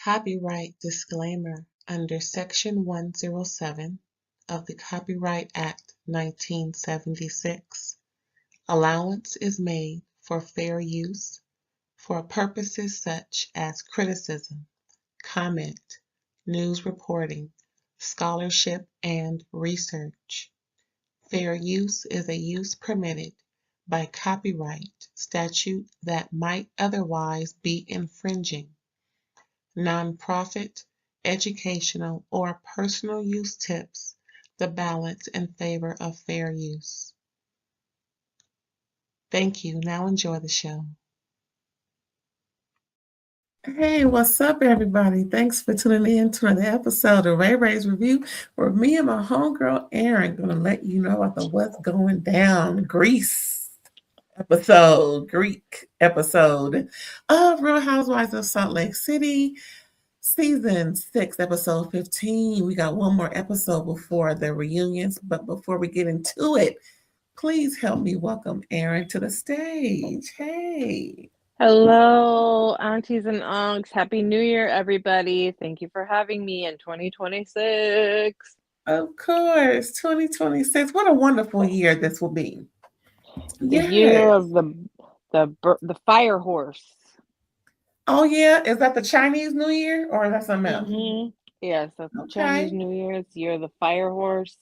Copyright disclaimer under Section 107 of the Copyright Act 1976. Allowance is made for fair use for purposes such as criticism, comment, news reporting, scholarship, and research. Fair use is a use permitted by copyright statute that might otherwise be infringing. Nonprofit, educational, or personal use tips the balance in favor of fair use. Thank you. Now enjoy the show. Hey, what's up, everybody? Thanks for tuning in to another episode of RAEAREs Review, where me and my homegirl Erin gonna let you know about the What's Going Down Greek episode of Real Housewives of Salt Lake City, season 6, episode 15. We got one more episode before the reunions, but before we get into it, please help me welcome Erin to the stage. Hey. Hello, aunties and uncles. Happy New Year, everybody. Thank you for having me in 2026. Of course, 2026. What a wonderful year this will be. The year of the fire horse. Oh, yeah? Is that the Chinese New Year or is that something else? Mm-hmm. Yes, that's the Chinese New Year. It's the year of the fire horse.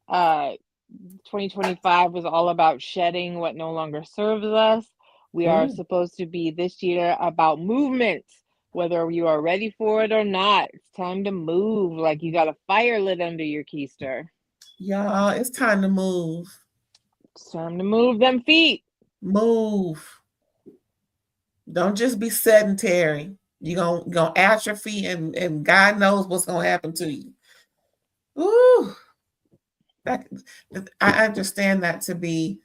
2025 was all about shedding what no longer serves us. We are supposed to be this year about movement, whether you are ready for it or not. It's time to move, like you got a fire lit under your keister. Y'all, it's time to move. It's time to move them feet. Move. Don't just be sedentary. You're gonna atrophy and God knows what's gonna happen to you. Ooh. I understand that to be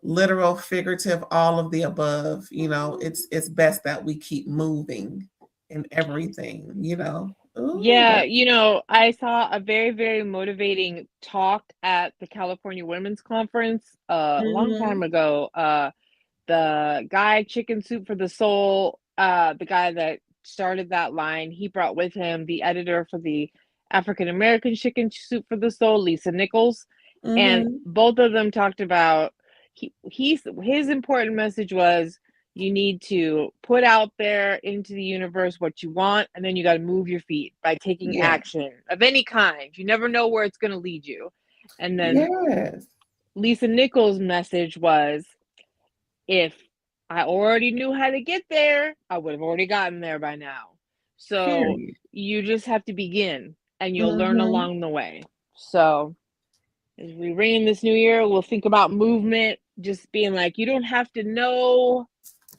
literal, figurative, all of the above. You know, it's best that we keep moving in everything, you know. Ooh. Yeah, you know, I saw a very, very motivating talk at the California Women's Conference a long time ago. The guy, Chicken Soup for the Soul, the guy that started that line, he brought with him the editor for the African American Chicken Soup for the Soul, Lisa Nichols. And both of them talked about his important message was you need to put out there into the universe what you want, and then you got to move your feet by taking action of any kind. You never know where it's going to lead you. And then Lisa Nichols' message was, if I already knew how to get there, I would have already gotten there by now. So you just have to begin, and you'll learn along the way. So as we ring in this new year, we'll think about movement, just being like, you don't have to know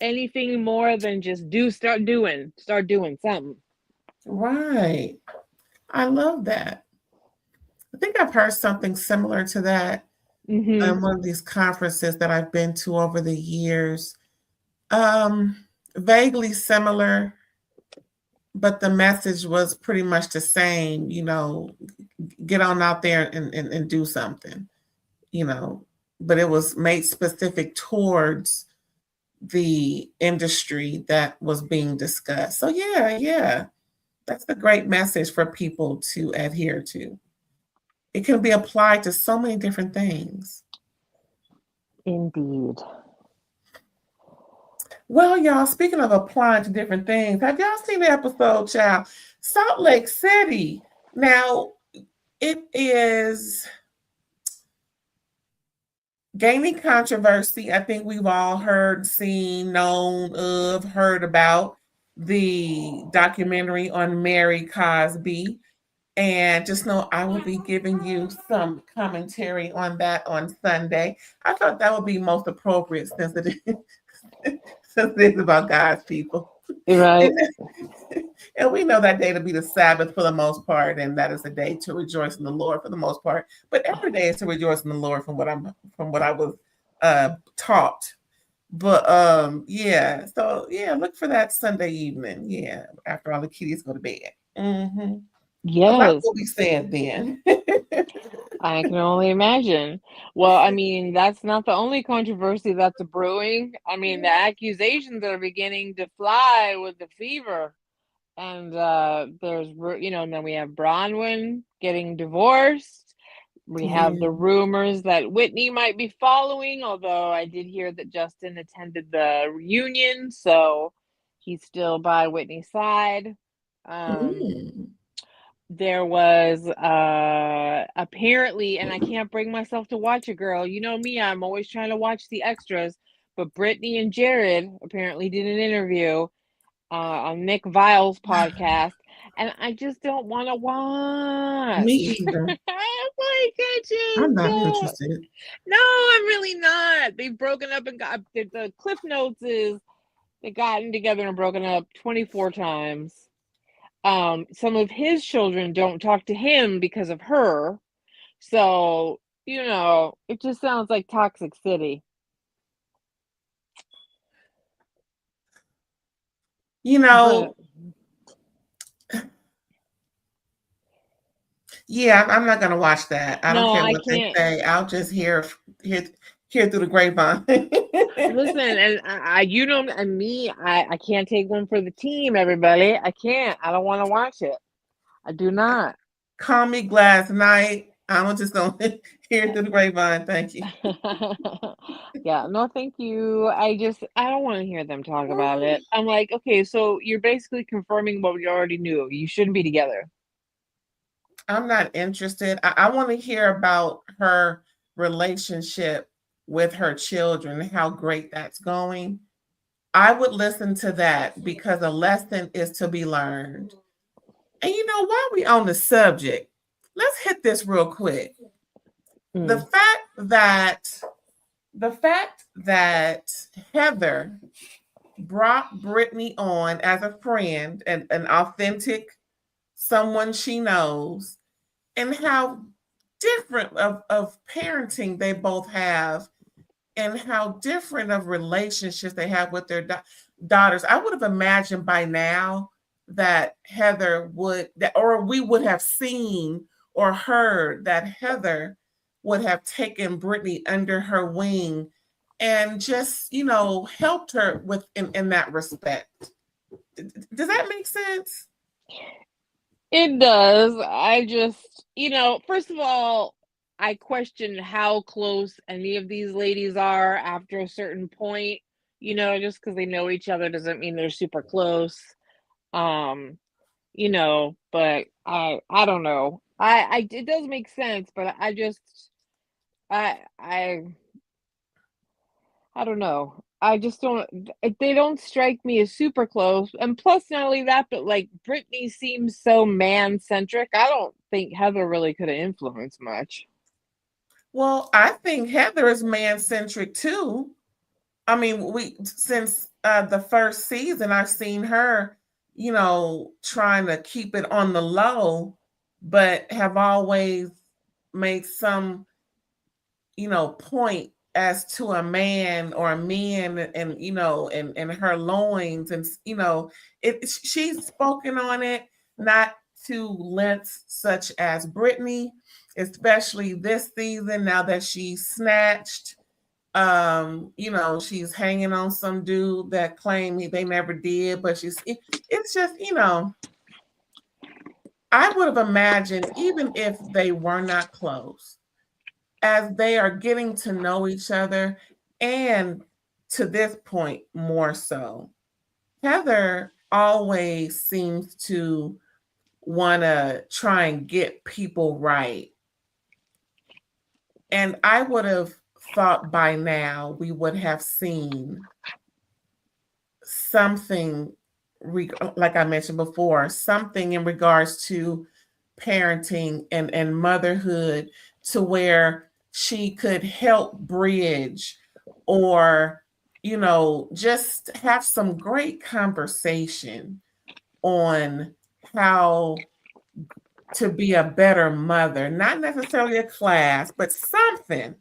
anything more than just start doing something. Right. I love that. I think I've heard something similar to that on one of these conferences that I've been to over the years. Vaguely similar, but the message was pretty much the same, you know, get on out there and do something, you know, but it was made specific towards the industry that was being discussed. So yeah, that's a great message for people to adhere to. It can be applied to so many different things. Indeed. Well, y'all, speaking of applying to different things, have y'all seen the episode, child? Salt Lake City. Now, it is gaining controversy. I think we've all heard, seen, known of, heard about the documentary on Mary Cosby. And just know I will be giving you some commentary on that on Sunday. I thought that would be most appropriate since it is about God's people. Right. And we know that day to be the Sabbath for the most part, and that is a day to rejoice in the Lord for the most part. But every day is to rejoice in the Lord from what I was taught. But so look for that Sunday evening. Yeah, after all the kiddies go to bed. Yes. That's what we said then. I can only imagine. Well, I mean, that's not the only controversy that's brewing. I mean, the accusations are beginning to fly with the fever. and there's, and then we have Bronwyn getting divorced. We have the rumors that Whitney might be following, although I did hear that Justin attended the reunion, so he's still by Whitney's side. There was apparently, and I can't bring myself to watch it, girl. You know me, I'm always trying to watch the extras, but Brittany and Jared apparently did an interview on Nick Vile's podcast, and I just don't want to watch. Me either. I'm like, I'm not interested. No, I'm really not. They've broken up and got the Cliff Notes is they've gotten together and broken up 24 times. Some of his children don't talk to him because of her. So, it just sounds like Toxic City. Yeah, I'm not gonna watch that. I don't care what they say. I'll just hear through the grapevine. Listen, and and me, I can't take one for the team, everybody. I can't. I don't want to watch it. I do not. Call me Glass Night. I'm just gonna hear through the grapevine. Thank you. Yeah, no, thank you. I don't want to hear them talk about it. I'm like, okay, so you're basically confirming what we already knew. You shouldn't be together. I'm not interested. I want to hear about her relationship with her children, how great that's going. I would listen to that because a lesson is to be learned. And while we on the subject, let's hit this real quick. The fact that Heather brought Brittany on as a friend and an authentic someone she knows, and how different of parenting they both have, and how different of relationships they have with their daughters. I would have imagined by now that Heather or we would have seen or heard that Heather would have taken Brittany under her wing and just, helped her in that respect. Does that make sense? It does. I just, first of all, I question how close any of these ladies are after a certain point. Just because they know each other doesn't mean they're super close. But I don't know. It does make sense, but I don't know. I just don't. They don't strike me as super close. And plus, not only that, but like Brittany seems so man centric. I don't think Heather really could have influenced much. Well, I think Heather is man centric too. I mean, since the first season, I've seen her, trying to keep it on the low, but have always made some, point as to a man or a man and and her loins, and she's spoken on it, not to lengths such as Brittany, especially this season now that she's snatched. She's hanging on some dude that claimed they never did, but it's just, I would have imagined, even if they were not close, as they are getting to know each other, and to this point more so, Heather always seems to want to try and get people right. And I would have thought by now we would have seen something, like I mentioned before, something in regards to parenting and motherhood, to where she could help bridge, or just have some great conversation on how to be a better mother. Not necessarily a class, but something.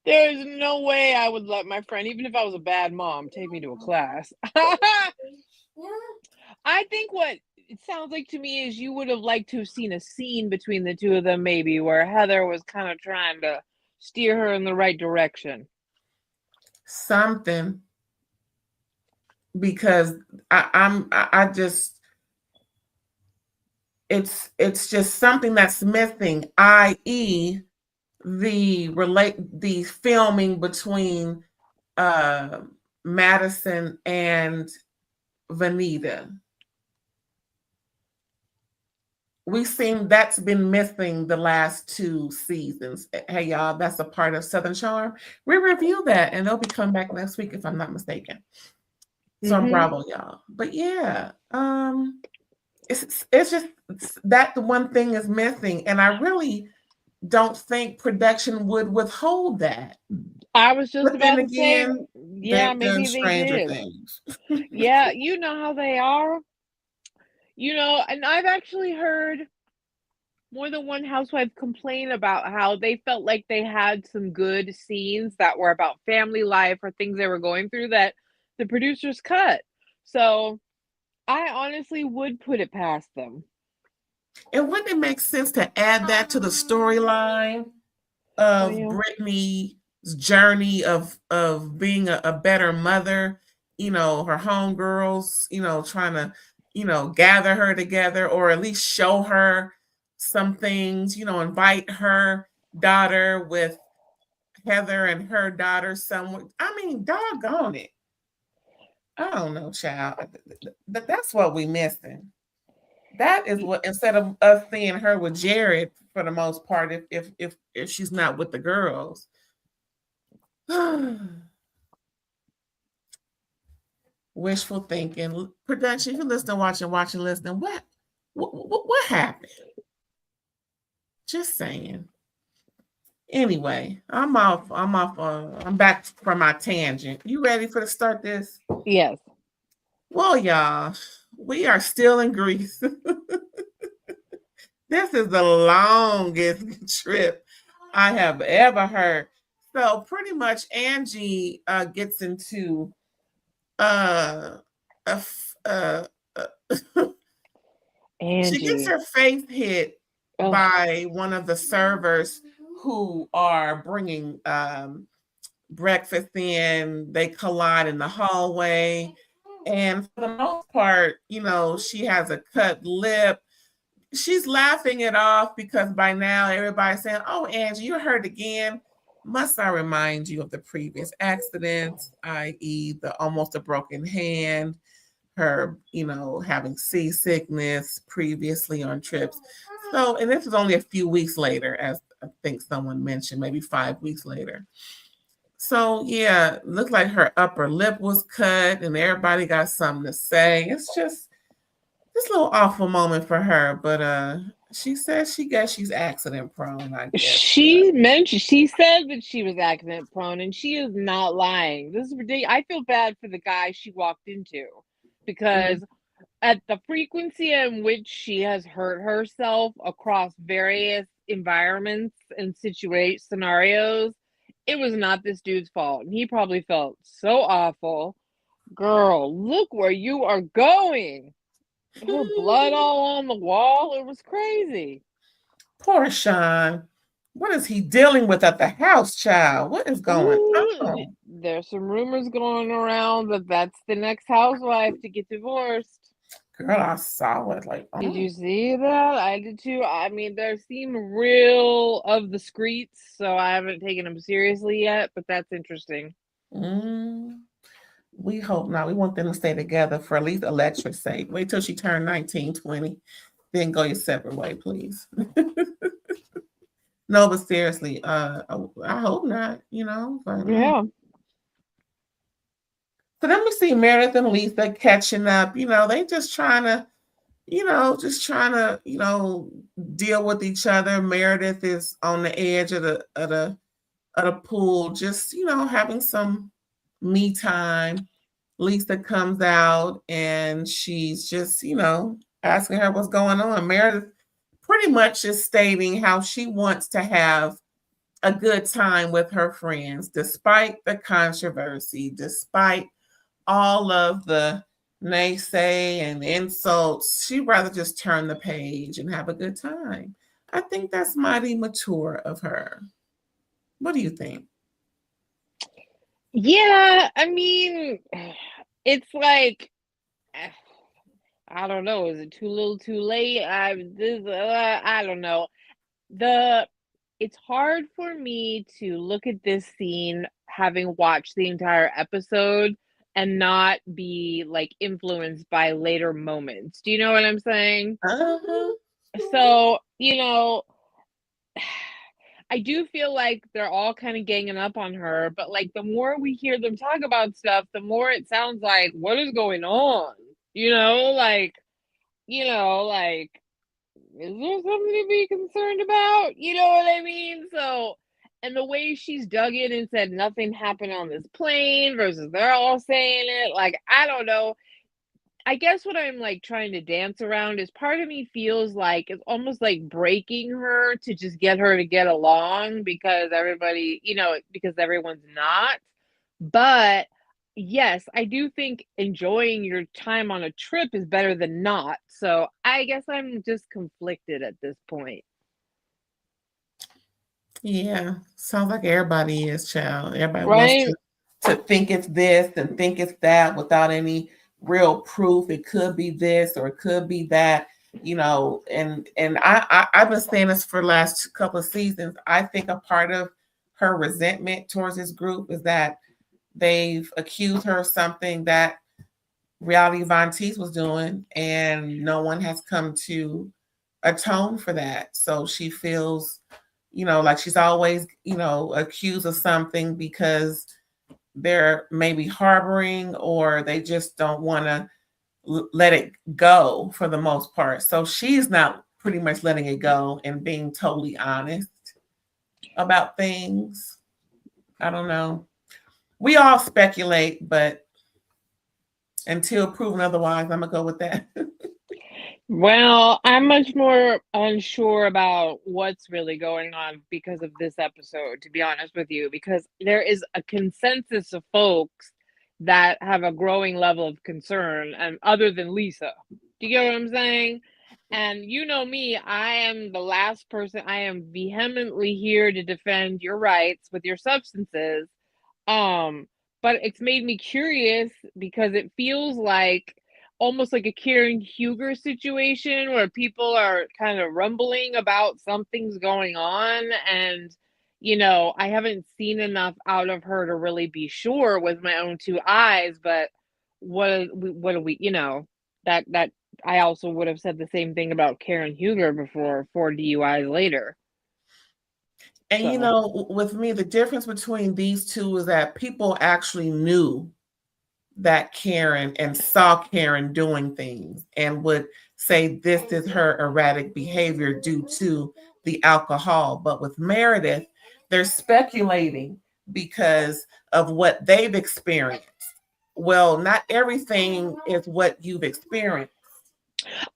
There's no way I would let my friend, even if I was a bad mom, take me to a class. I think what it sounds like to me is you would have liked to have seen a scene between the two of them, maybe, where Heather was kind of trying to steer her in the right direction. Something. because I just, it's just something that's missing, i.e. the filming between Madison and Vanita. We've seen that's been missing the last 2 seasons. Hey y'all, that's a part of Southern Charm. We review that and they'll be coming back next week if I'm not mistaken. So bravo y'all. But yeah, it's just that the one thing is missing, and I really don't think production would withhold that. I was just But then about to say, again, yeah, they've done maybe they stranger did. things. Yeah, you know how they are. You know, and I've actually heard more than one housewife complain about how they felt like they had some good scenes that were about family life or things they were going through that the producers cut. So I honestly would put it past them. And wouldn't it make sense to add that to the storyline Oh, of yeah. Brittany's journey of being a better mother? You know, her homegirls, you know, trying to, you know, gather her together, or at least show her some things, you know, invite her daughter with Heather and her daughter somewhere. I mean, doggone it. I don't know, child. That's what we missing. That is what, instead of us seeing her with Jared for the most part, if she's not with the girls. Wishful thinking. Production, you listen, watching, listening. What happened? Just saying. Anyway, I'm off. I'm back from my tangent. You ready for to start this? Yes. Well, y'all, we are still in Greece. This is the longest trip I have ever heard. So pretty much Angie gets into uh, a, uh, she gets Angie. her face hit Oh, by one of the servers who are bringing breakfast in. They collide in the hallway. And for the most part, you know, she has a cut lip. She's laughing it off because by now everybody's saying, "Oh, Angie, you're hurt again. Must I remind you of the previous accidents, i.e., the almost a broken hand, her, you know, having seasickness previously on trips." So, and this was only a few weeks later, as I think someone mentioned, maybe 5 weeks later. So, yeah, looked like her upper lip was cut and everybody got something to say. It's just this little awful moment for her, but she says she's accident prone, I guess. she said that she was accident prone, and she is not lying. This is ridiculous. I feel bad for the guy she walked into, because at the frequency in which she has hurt herself across various environments and scenarios, it was not this dude's fault. And he probably felt so awful. Girl, look where you are going. Her blood all on the wall. It was crazy. Poor Sean. What is he dealing with at the house, child? What is going Ooh, on? there's some rumors going around that that's the next housewife to get divorced. Girl, I saw it. Like, Did oh. you see that? I did too. I mean, they seem real of the streets, so I haven't taken them seriously yet, but that's interesting. We hope not. We want them to stay together for at least Electra's sake. Wait till she turned 19, 20. Then go your separate way, please. No, but seriously, I hope not, you know. But, Yeah. so then we see Meredith and Lisa catching up. You know, they just trying to, deal with each other. Meredith is on the edge of the pool, just, you know, having some me time. Lisa comes out and she's just, you know, asking her what's going on. Meredith pretty much is stating how she wants to have a good time with her friends, despite the controversy, despite all of the naysay and insults. She'd rather just turn the page and have a good time. I think that's mighty mature of her. What do you think? Yeah, I mean, it's like, I don't know. Is it too little, too late? I don't know. It's hard for me to look at this scene having watched the entire episode and not be like influenced by later moments. Do you know what I'm saying? Uh-huh. So, I do feel like they're all kind of ganging up on her, but like the more we hear them talk about stuff, the more it sounds like what is going on? Like is there something to be concerned about? You know what I mean? So, and the way she's dug in and said nothing happened on this plane versus they're all saying it, like, I don't know. I guess what I'm like trying to dance around is part of me feels like it's almost like breaking her to just get her to get along because everybody, because everyone's not. But yes, I do think enjoying your time on a trip is better than not. So I guess I'm just conflicted at this point. Yeah, sounds like everybody is, child. Everybody wants Right? to think it's this and think it's that without any real proof. It could be this or it could be that, and I've been saying this for the last couple of seasons. I think a part of her resentment towards this group is that they've accused her of something that Reality Von Teese was doing, and no one has come to atone for that. So she feels, like she's always, accused of something because they're maybe harboring or they just don't want to let it go for the most part. So she's not pretty much letting it go and being totally honest about things. I don't know. We all speculate, but until proven otherwise, I'm gonna go with that. Well, I'm much more unsure about what's really going on because of this episode, to be honest with you, because there is a consensus of folks that have a growing level of concern, and other than Lisa. Do you get what I'm saying? And you know me, I am the last person, I am vehemently here to defend your rights with your substances. Um, but it's made me curious because it feels like almost like a Karen Huger situation where people are kind of rumbling about something's going on, and I haven't seen enough out of her to really be sure with my own two eyes, but what do we, that I also would have said the same thing about Karen Huger before, 4 DUIs later. And So with me, the difference between these two is that people actually knew that Karen and saw Karen doing things and would say this is her erratic behavior due to the alcohol. But with Meredith, they're speculating because of what they've experienced. Well, not everything is what you've experienced.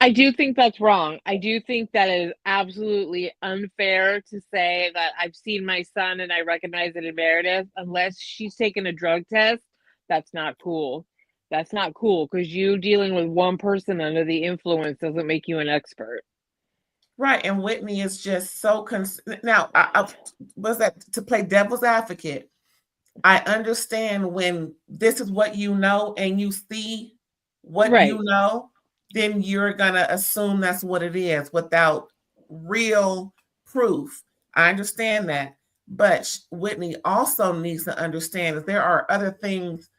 I do think that's wrong. I do think that is absolutely unfair to say that I've seen my son and I recognize it in Meredith unless she's taken a drug test. That's not cool. That's not cool because you dealing with one person under the influence doesn't make you an expert. Right. And Whitney is just so now I was that to play devil's advocate. I understand when this is what you know and you see what Right. you know, then you're going to assume that's what it is without real proof. I understand that. But Whitney also needs to understand that there are other things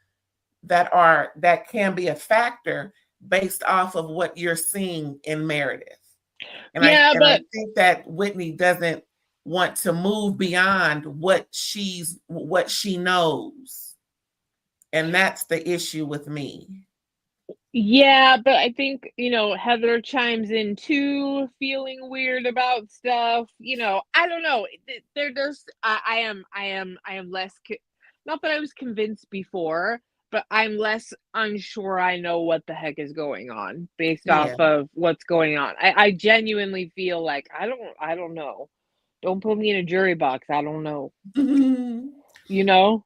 that can be a factor based off of what you're seeing in Meredith. And Yeah, I but think that Whitney doesn't want to move beyond what she knows. And that's the issue with me. yeah, but I think, Heather chimes in too, feeling weird about stuff. I don't know. I am less, not that I was convinced before, but I'm less unsure I know what the heck is going on based off Yeah. of what's going on. I genuinely feel like I don't know. Don't put me in a jury box. I don't know. You know?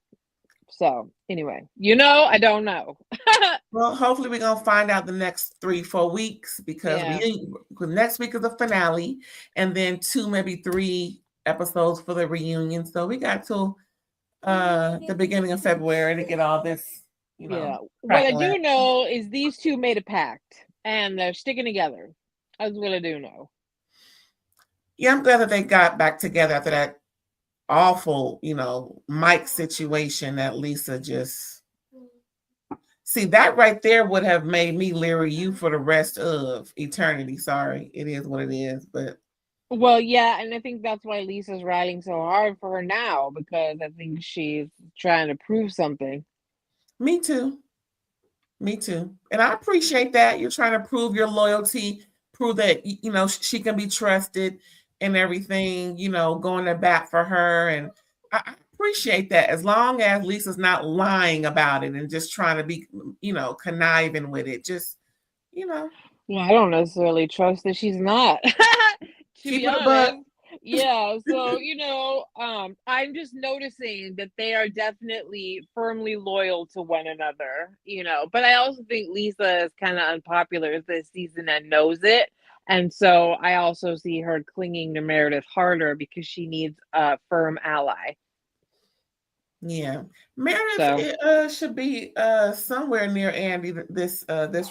So anyway, I don't know. Well, hopefully we're gonna find out the next 3-4 weeks because Yeah. next week is the finale, and then 2, maybe 3 episodes for the reunion. So we got till the beginning of February to get all this Yeah. What I cracking do that. know is these two made a pact and they're sticking together. That's what I do know. Yeah, I'm glad that they got back together after that awful, Mike situation that Lisa just see that right there would have made me leery you for the rest of eternity. Sorry, it is what it is, but Well, yeah, and I think that's why Lisa's riding so hard for her now because I think she's trying to prove something. me too. Me too. And I appreciate that. You're trying to prove your loyalty, prove that she can be trusted and everything, going to bat for her. And I appreciate that as long as Lisa's not lying about it and just trying to be, conniving with it. Just, Well, I don't necessarily trust that she's not, to keep be it a buck. honest. Yeah, so I'm just noticing that they are definitely firmly loyal to one another, but I also think Lisa is kind of unpopular this season and knows it. And so I also see her clinging to Meredith harder because she needs a firm ally. Yeah, So Meredith should be somewhere near Andy this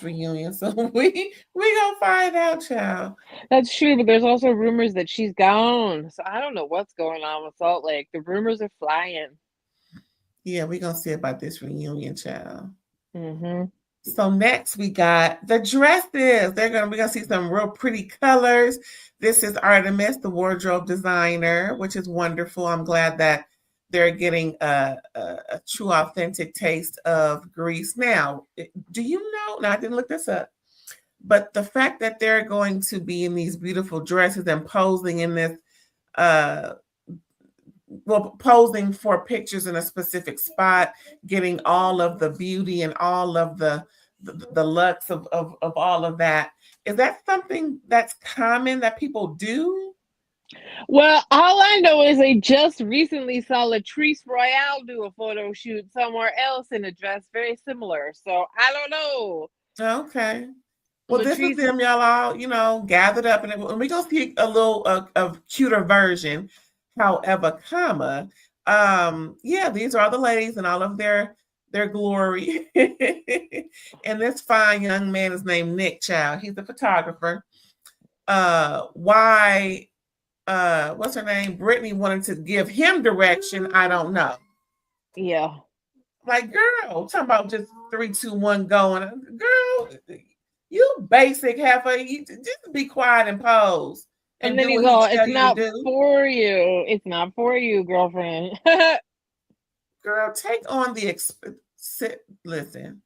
reunion. So we gonna find out, child. that's true, but there's also rumors that she's gone. So I don't know what's going on with Salt Lake. The rumors are flying. Yeah, we gonna see about this reunion, child. Mm-hmm. So next we got the dresses. We're gonna see some real pretty colors. This is Artemis, the wardrobe designer, which is wonderful. I'm glad that they're getting a true, authentic taste of Greece. Now, do you know? Now I didn't look this up, but the fact that they're going to be in these beautiful dresses and posing in this uh posing for pictures in a specific spot, getting all of the beauty and all of the looks of all of that. Is that something that's common that people do? Well, all I know is I just recently saw Latrice Royale do a photo shoot somewhere else in a dress very similar. So I don't know. Okay. Well, this is Latrice, them, y'all all, gathered up, and we're going to see a little of cuter version. However, yeah, these are all the ladies and all of their glory. And this fine young man is named Nick Child. He's a photographer. Why what's her name? Brittany wanted to give him direction. I don't know. yeah. Like, girl, talking about just 3, 2, 1 going. Girl, you basic heifer. You just be quiet and pose And and then do he's what he all, tell it's you to not do. for you. It's not for you, girlfriend. Girl, take on the listen.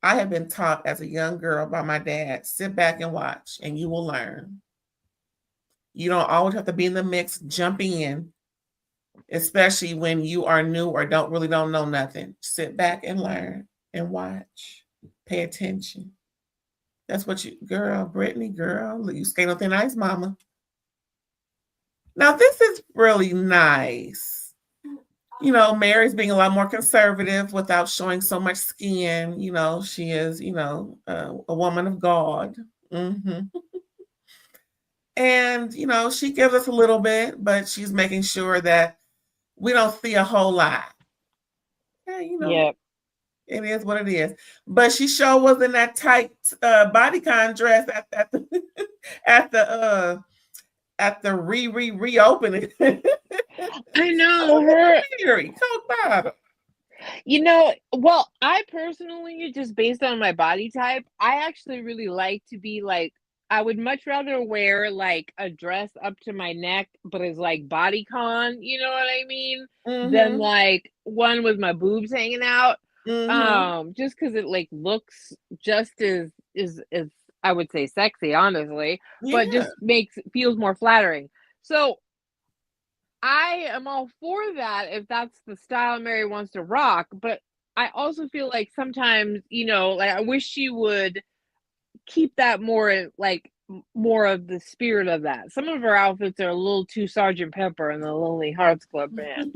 I have been taught as a young girl by my dad, sit back and watch, and you will learn. You don't always have to be in the mix, jumping in, especially when you are new or don't know nothing. Sit back and learn and watch. Pay attention. That's what girl, Brittany, girl, you skate on thin ice, mama. Now, this is really nice. Mary's being a lot more conservative without showing so much skin. She is, a woman of God. Mm-hmm. And, she gives us a little bit, but she's making sure that we don't see a whole lot. Yeah, Yep. it is what it is. But she sure was in that tight bodycon dress at the at the reopening. I know her. Coke bottom. Well, I personally, just based on my body type, I actually really like to be like, I would much rather wear like a dress up to my neck, but it's like bodycon, you know what I mean? Than Mm-hmm. like one with my boobs hanging out. Mm-hmm. Just because it like looks just as is I would say sexy, honestly, but Yeah. just feels more flattering. So I am all for that if that's the style Mary wants to rock, but I also feel like sometimes, like I wish she would keep that more like more of the spirit of that. Some of her outfits are a little too Sergeant Pepper and the Lonely Hearts Club Band.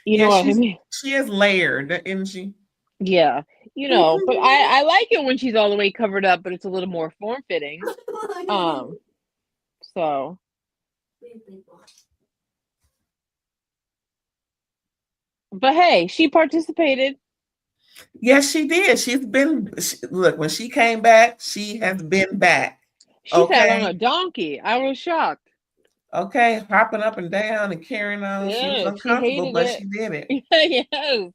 You know Yeah, what I mean? she is layered, isn't she? Yeah, but I like it when she's all the way covered up, but it's a little more form fitting. So but hey, she participated. Yes, she did. Look, when she came back, she has been back. She sat on Okay. a donkey. I was shocked. Okay. Hopping up and down and carrying on. She was Yeah, she uncomfortable, hated but it. she did it. Yes.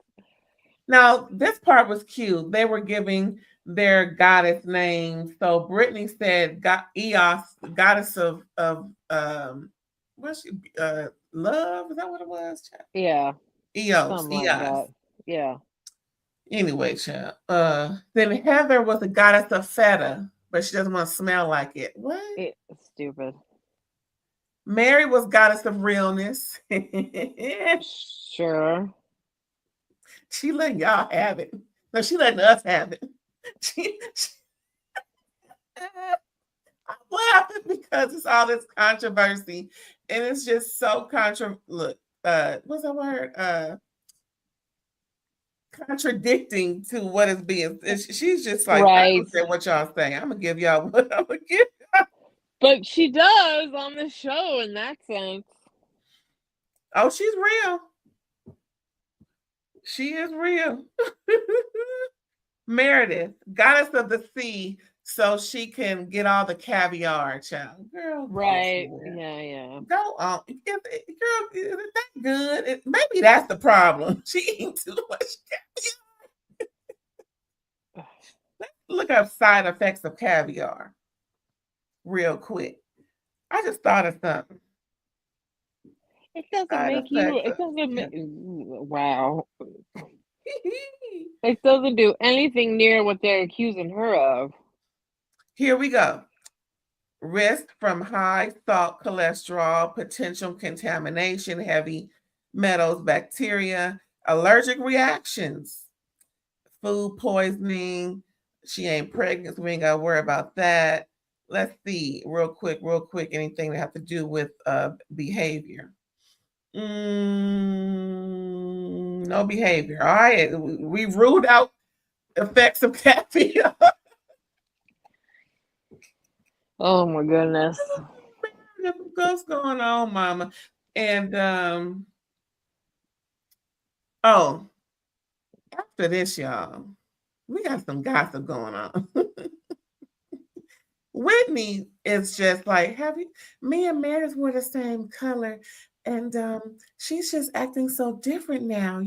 Now, this part was cute. They were giving their goddess names. So Brittany said Eos, goddess of what's she love? Is that what it was? Yeah. Eos, Something like Eos. that. Yeah. Anyway, child. Then Heather was a goddess of feta, but she doesn't want to smell like it. What? It's stupid. Mary was goddess of realness. Sure. She letting y'all have it. No, she letting us have it. I'm laughing because it's all this controversy, and it's just so Look, what's that word? Contradicting to what is being. She's just like, I Right. don't care what y'all say. I'm gonna give y'all what I'm gonna give. But she does on the show in that sense. Oh, she's real. She is real. Meredith, goddess of the sea, so she can get all the caviar, child. Girl, right. Yeah. go on. Girl, is it that good? Maybe that's the problem. She eating too much caviar. Let's look up side effects of caviar real quick. I just thought of something. It doesn't make you. It doesn't make. Wow. It doesn't do anything near what they're accusing her of. Here we go. Risk from high salt cholesterol, potential contamination, heavy metals, bacteria, allergic reactions, food poisoning. She ain't pregnant, so we ain't got to worry about that. Let's see, real quick, anything that have to do with behavior. No behavior. All right, we ruled out effects of caffeine. Oh my goodness. What's going on, mama? And after this, y'all, we got some gossip going on. Whitney is just like, me and Meredith were the same color, and she's just acting so different now.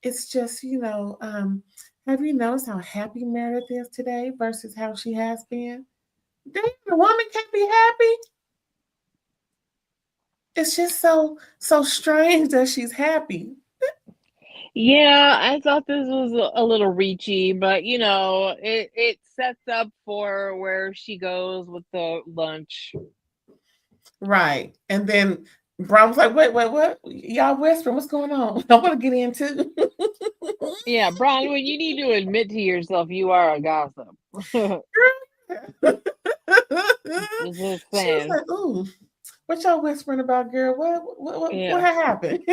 It's just, have you noticed how happy Meredith is today versus how she has been? Damn, the woman can't be happy. It's just so strange that she's happy. Yeah, I thought this was a little reachy, but it sets up for where she goes with the lunch. Right. And then Brown was like, wait, what? Y'all whispering, what's going on? I want to get into. Yeah, Bronwyn, you need to admit to yourself you are a gossip. Just She was saying. like, ooh, what y'all whispering about, girl? What happened?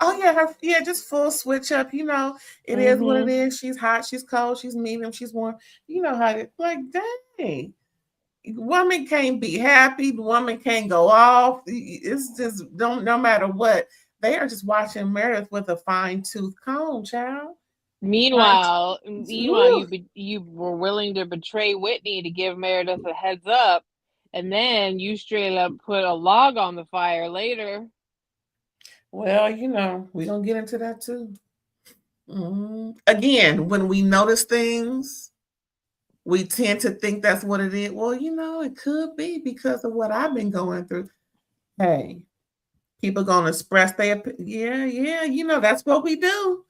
Oh yeah, just full switch up. It is what it is. She's hot, she's cold, she's medium, she's warm. You know how it like, dang. Woman can't be happy, the woman can't go off. It's just no matter what. They are just watching Meredith with a fine-tooth comb, child. Meanwhile, you were willing to betray Whitney to give Meredith a heads up, and then you straight up put a log on the fire later. Well, we're gonna get into that too. Again, when we notice things, we tend to think that's what it is. Well, it could be because of what I've been going through. Hey, people gonna express their yeah, that's what we do.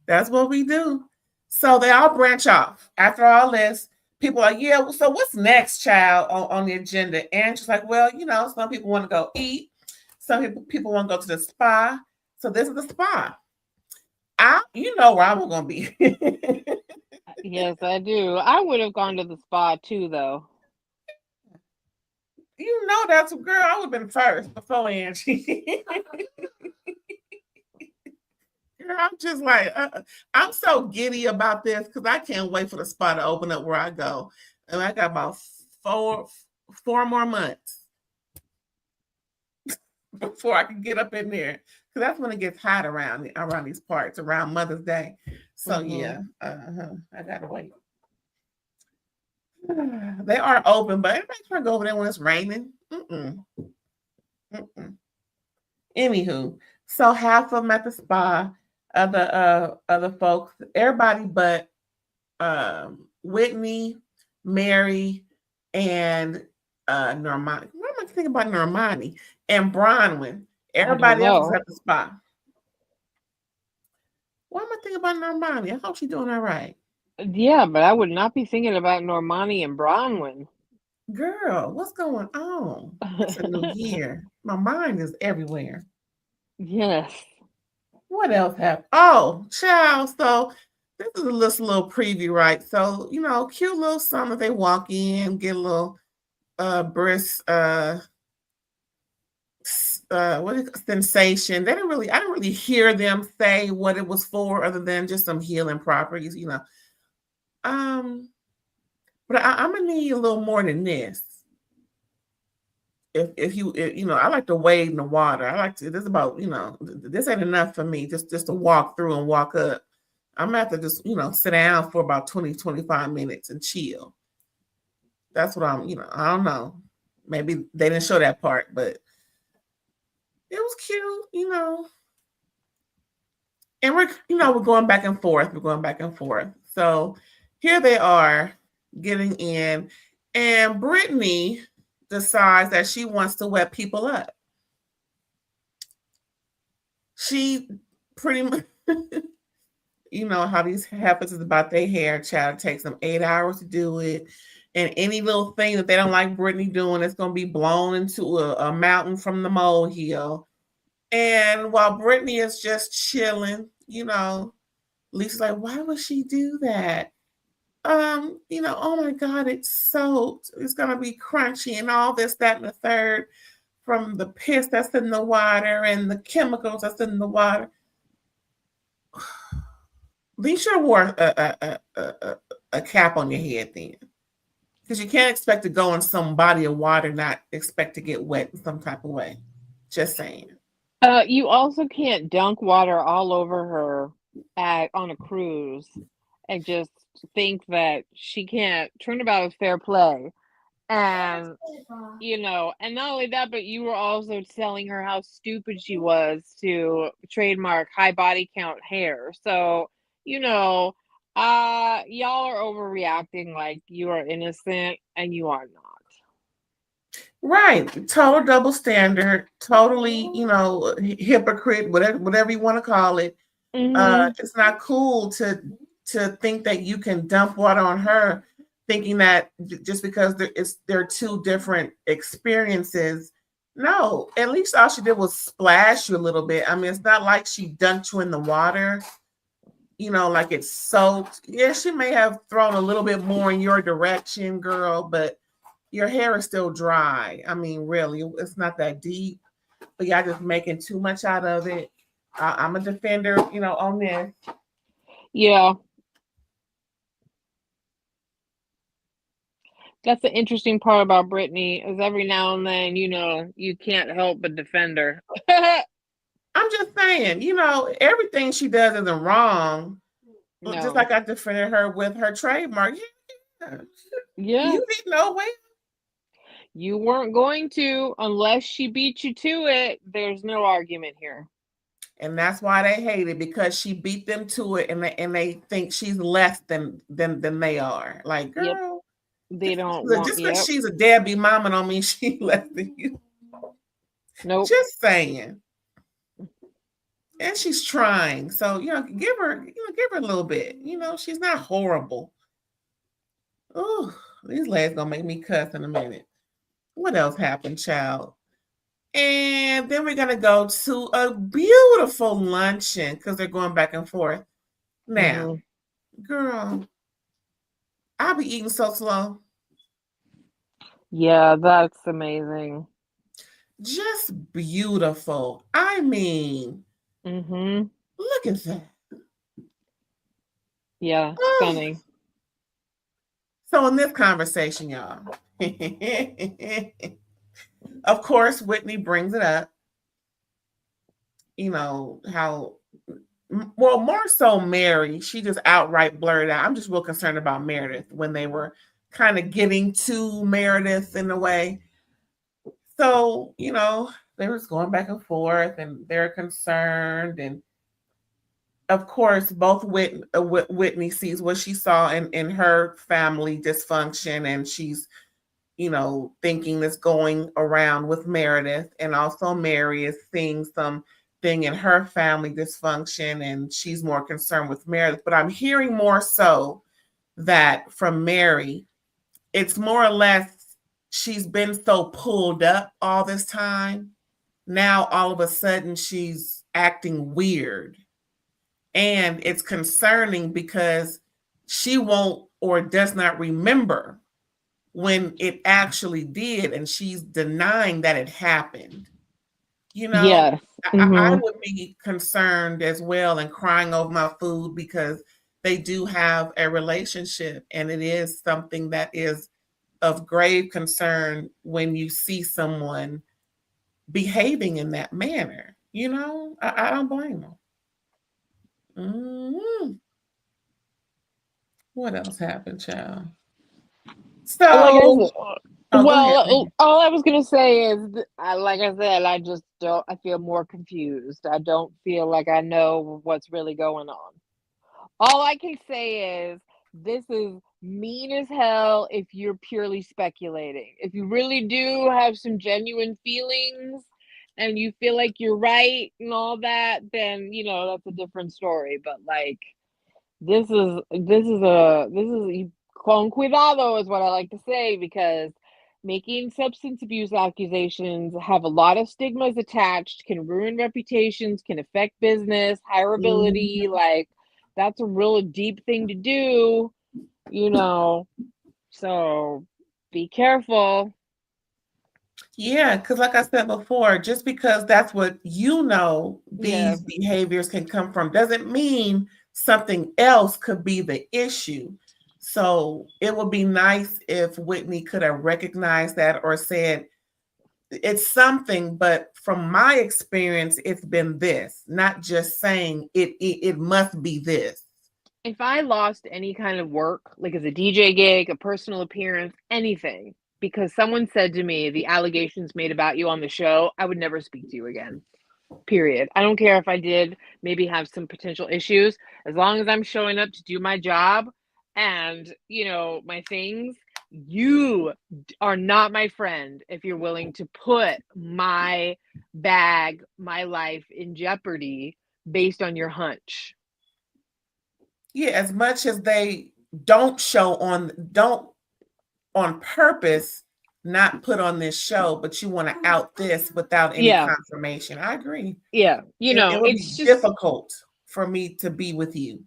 That's what we do. So they all branch off. After all this, people are, yeah, so what's next, child, on the agenda? And she's like, well, some people want to go eat. Some people want to go to the spa. So this is the spa. You know where I'm going to be. Yes, I do. I would have gone to the spa too, though. That's a girl. I would have been first before Angie. I'm just like, I'm so giddy about this because I can't wait for the spa to open up where I go. And I got about four more months. before I can get up in there. Because that's when it gets hot around these parts, around Mother's Day. So yeah, I gotta wait. They are open, but everybody's trying to go over there when it's raining. Anywho, so half of them at the spa, other folks, everybody but Whitney, Mary, and Normani. What am I thinking about Normani? And Bronwyn. Everybody else is at the spa. Why am I thinking about Normani? I hope she's doing all right. Yeah, but I would not be thinking about Normani and Bronwyn. Girl, what's going on? It's a new year. My mind is everywhere. Yes. What else happened? Oh, child. So this is a little preview, right? So, cute little summer. They walk in, get a little brisk sensation. I didn't really hear them say what it was for, other than just some healing properties, But I'm gonna need a little more than this. If I like to wade in the water. I like to. This is about this ain't enough for me. Just to walk through and walk up. I'm gonna have to just sit down for about 20-25 minutes and chill. That's what I'm. I don't know. Maybe they didn't show that part, but it was cute. And we're going back and forth. We're going back and forth. So here they are getting in, and Brittany decides that she wants to wet people up. She pretty much, how these happens is about their hair, child. It takes them 8 hours to do it. And any little thing that they don't like Brittany doing, it's going to be blown into a mountain from the molehill. And while Brittany is just chilling, Lisa's like, why would she do that? Oh my God, it's soaked. It's going to be crunchy and all this, that, and the third from the piss that's in the water and the chemicals that's in the water. Lisa wore a cap on your head then. Because you can't expect to go in some body of water, not expect to get wet in some type of way. Just saying. You also can't dunk water all over her on a cruise and just think that she can't. Turnabout is fair play. And, and not only that, but you were also telling her how stupid she was to trademark high body count hair. So, y'all are overreacting like you are innocent, and you are not. Right. Total double standard, totally, hypocrite, whatever you want to call it. It's not cool to think that you can dump water on her, thinking that just because there are two different experiences. No, at least all she did was splash you a little bit. I mean, it's not like she dunked you in the water, like it's soaked. Yeah, she may have thrown a little bit more in your direction, girl, but your hair is still dry. I mean, really, it's not that deep. But y'all just making too much out of it. I'm a defender, on this. Yeah. That's the interesting part about Brittany, is every now and then, you can't help but defend her. I'm just saying, everything she does isn't wrong. No. Just like I defended her with her trademark. Yeah. You didn't know when. You weren't going to unless she beat you to it. There's no argument here. And that's why they hate it, because she beat them to it, and they think she's less than they are. Like, girl, yep. They don't just because she's a deadbeat mama don't mean she's less than you. Nope. Just saying. And she's trying. So, give her a little bit. She's not horrible. Oh, these legs gonna make me cuss in a minute. What else happened, child? And then we're gonna go to a beautiful luncheon because they're going back and forth. Now, girl, I'll be eating so slow. Yeah, that's amazing. Just beautiful. I mean, look at that. Yeah, stunning. So in this conversation, y'all, of course, Whitney brings it up. you know, how, well, more so Mary, she just outright blurted out. I'm just real concerned about Meredith when they were kind of getting to Meredith in a way. So, you know, they were going back and forth and they're concerned. And of course, both Whitney sees what she saw in her family dysfunction, and she's, you know, thinking that's going around with Meredith. And also Mary is seeing something in her family dysfunction, and she's more concerned with Meredith. But I'm hearing more so that from Mary, it's more or less she's been so pulled up all this time. Now all of a sudden she's acting weird. And it's concerning because she won't or does not remember when it actually did, and she's denying that it happened. You know, Yes. I would be concerned as well and crying over my food because they do have a relationship, and it is something that is of grave concern when you see someone behaving in that manner. You know, I don't blame them. Mm-hmm. What else happened, child? Like I So, said, oh, go ahead. all I was gonna say is, like I said, I just don't. I feel more confused. I don't feel like I know what's really going on. All I can say is this is mean as hell if you're purely speculating. If you really do have some genuine feelings and you feel like you're right and all that, then you know that's a different story. But like this is con cuidado is what I like to say, because making substance abuse accusations have a lot of stigmas attached, can ruin reputations, can affect business, hireability, like that's a real deep thing to do, you know. So be careful. Yeah, because like I said before, just because that's what you know Yeah. these behaviors can come from doesn't mean something else could be the issue. So it would be nice if Whitney could have recognized that or said, it's something, but from my experience, it's been this, not just saying it must be this. If I lost any kind of work, like as a DJ gig, a personal appearance, anything, because someone said to me the allegations made about you on the show, I would never speak to you again. Period. I don't care if I did maybe have some potential issues. As long as I'm showing up to do my job and, you know, my things, you are not my friend if you're willing to put my bag, my life in jeopardy based on your hunch. Yeah, as much as they don't on purpose not put on this show, but you want to out this without any Yeah. confirmation. I agree. Yeah. You It know, would be it's just, difficult for me to be with you.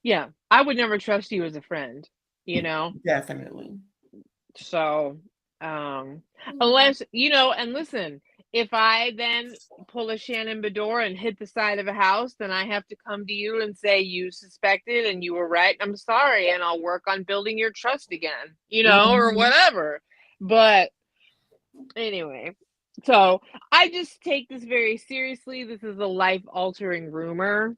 yeah, I would never trust you as a friend, you know? Definitely. So, unless, you know, and listen, if I then pull a Shannon Bedore and hit the side of a house, then I have to come to you and say you suspected and you were right. I'm sorry, and I'll work on building your trust again, you know, or Mhm. whatever. But anyway, so I just take this very seriously. This is a life-altering rumor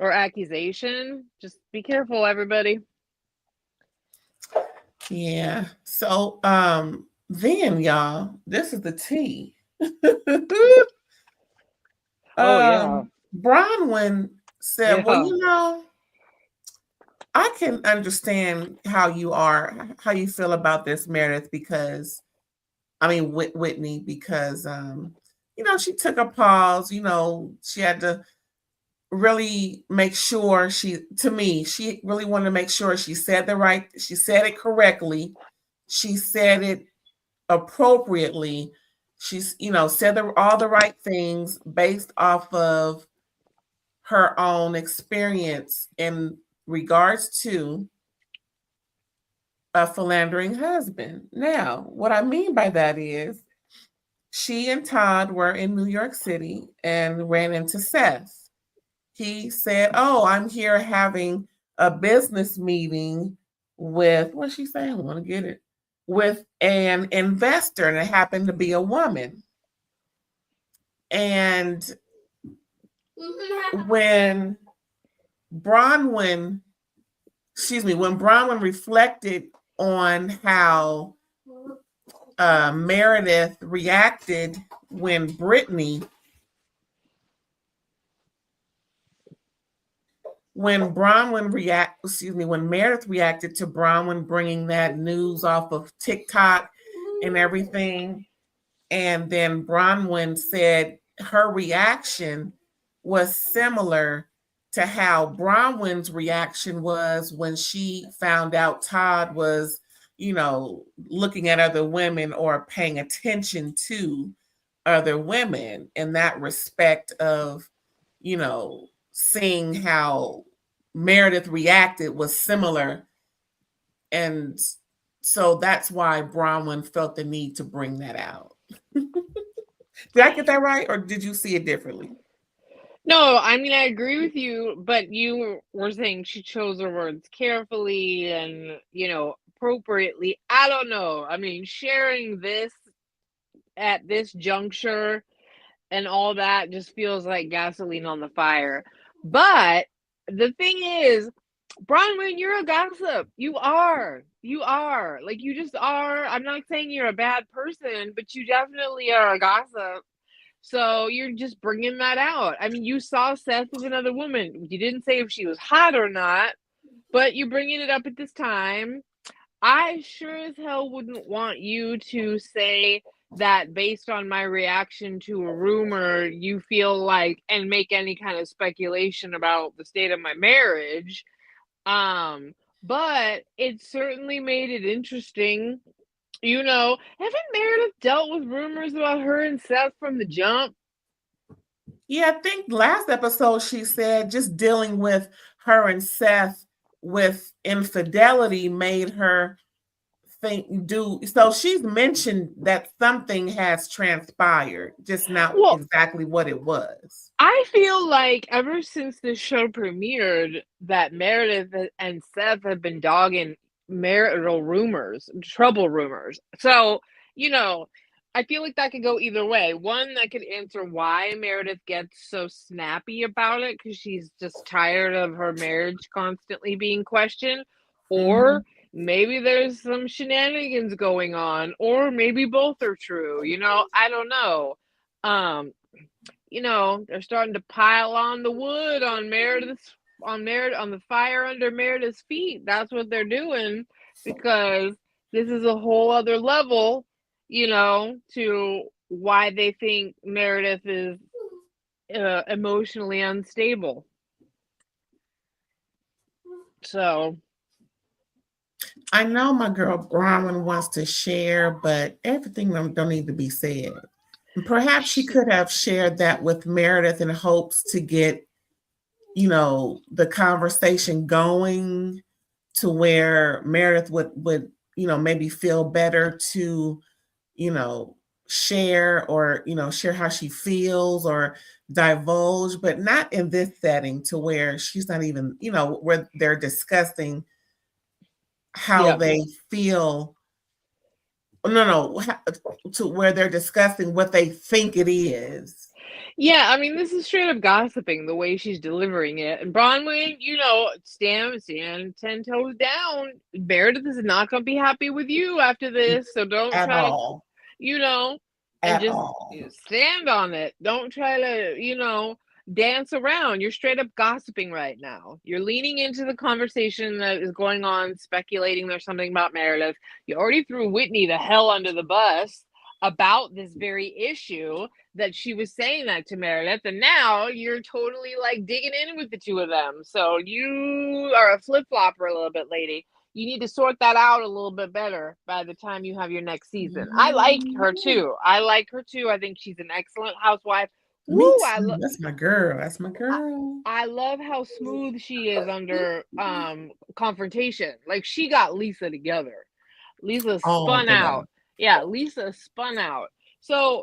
or accusation. Just be careful, everybody. Yeah. So then y'all, this is the tea. Oh yeah. Bronwyn said, well, Yeah. you know, I can understand how you feel about this, Meredith, because I mean Whitney, because you know, she took a pause, you know, she had to really make sure she really wanted to make sure she said it correctly, she said it appropriately, she's, you know, said all the right things based off of her own experience in regards to a philandering husband. Now, what I mean by that is she and Todd were in New York City and ran into Seth. He said, oh, I'm here having a business meeting with, what's she saying? I want to get it. With an investor, and it happened to be a woman. And when Bronwyn reflected on how Meredith reacted when when Meredith reacted to Bronwyn bringing that news off of TikTok and everything, and then Bronwyn said her reaction was similar to how Bronwyn's reaction was when she found out Todd was, looking at other women or paying attention to other women, in that respect of, seeing how Meredith reacted was similar. And so that's why Bronwyn felt the need to bring that out. Did I get that right, or did you see it differently? No, I mean, I agree with you, but you were saying she chose her words carefully and, appropriately. I don't know. I mean, sharing this at this juncture and all that just feels like gasoline on the fire. But the thing is, Bronwyn, you're a gossip. You are. Like, you just are. I'm not saying you're a bad person, but you definitely are a gossip. So you're just bringing that out. I mean, you saw Seth with another woman. You didn't say if she was hot or not, but you're bringing it up at this time. I sure as hell wouldn't want you to say that based on my reaction to a rumor, you feel like, and make any kind of speculation about the state of my marriage. But it certainly made it interesting. Haven't Meredith dealt with rumors about her and Seth from the jump? Yeah, I think last episode she said just dealing with her and Seth with infidelity made her so she's mentioned that something has transpired, just not exactly what it was. I feel like ever since the show premiered that Meredith and Seth have been dogging marital rumors, trouble rumors. So, I feel like that could go either way. One, that could answer why Meredith gets so snappy about it, because she's just tired of her marriage constantly being questioned. Or maybe there's some shenanigans going on, or maybe both are true. I don't know. They're starting to pile on the wood on the fire under Meredith's feet. That's what they're doing, because this is a whole other level, to why they think Meredith is emotionally unstable. So I know my girl Bronwyn wants to share, but everything don't need to be said. Perhaps she could have shared that with Meredith in hopes to get, the conversation going to where Meredith would maybe feel better to, share or, share how she feels or divulge, but not in this setting to where she's not even, where they're discussing how they feel. No, to where they're discussing what they think it is. Yeah, I mean, this is straight up gossiping the way she's delivering it. And Bronwyn, stand 10 toes down. Meredith is not going to be happy with you after this, so don't At try all. to, and just stand on it. Don't try to, dance around. You're straight up gossiping right now. You're leaning into the conversation that is going on, speculating there's something about Meredith. You already threw Whitney the hell under the bus about this very issue that she was saying that to Meredith, and now you're totally like digging in with the two of them. So you are a flip-flopper a little bit, lady. You need to sort that out a little bit better by the time you have your next season. I like her too. I think she's an excellent housewife. Me too. That's my girl. I love how smooth she is under confrontation. Like, she got Lisa together. Lisa spun out. Yeah, Lisa spun out. So,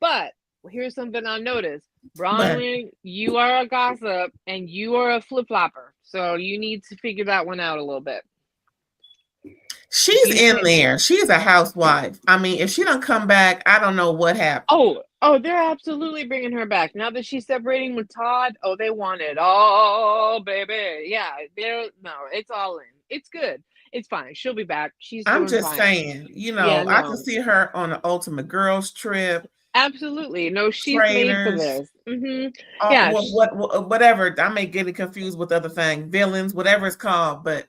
but here's something I noticed. Bronwyn, you are a gossip and you are a flip-flopper. So you need to figure that one out a little bit. She's in there. She's a housewife. I mean, if she don't come back, I don't know what happened. Oh, Oh, they're absolutely bringing her back. Now that she's separating with Todd, oh, they want it all, baby. Yeah, it's all in. It's good. It's fine. She'll be back. She's I'm doing just fine. saying, Yeah, I can no. see her on the Ultimate Girls Trip, Absolutely. No, she's made for Traitors, this. Yeah. whatever. I may get it confused with other things, villains, whatever it's called, but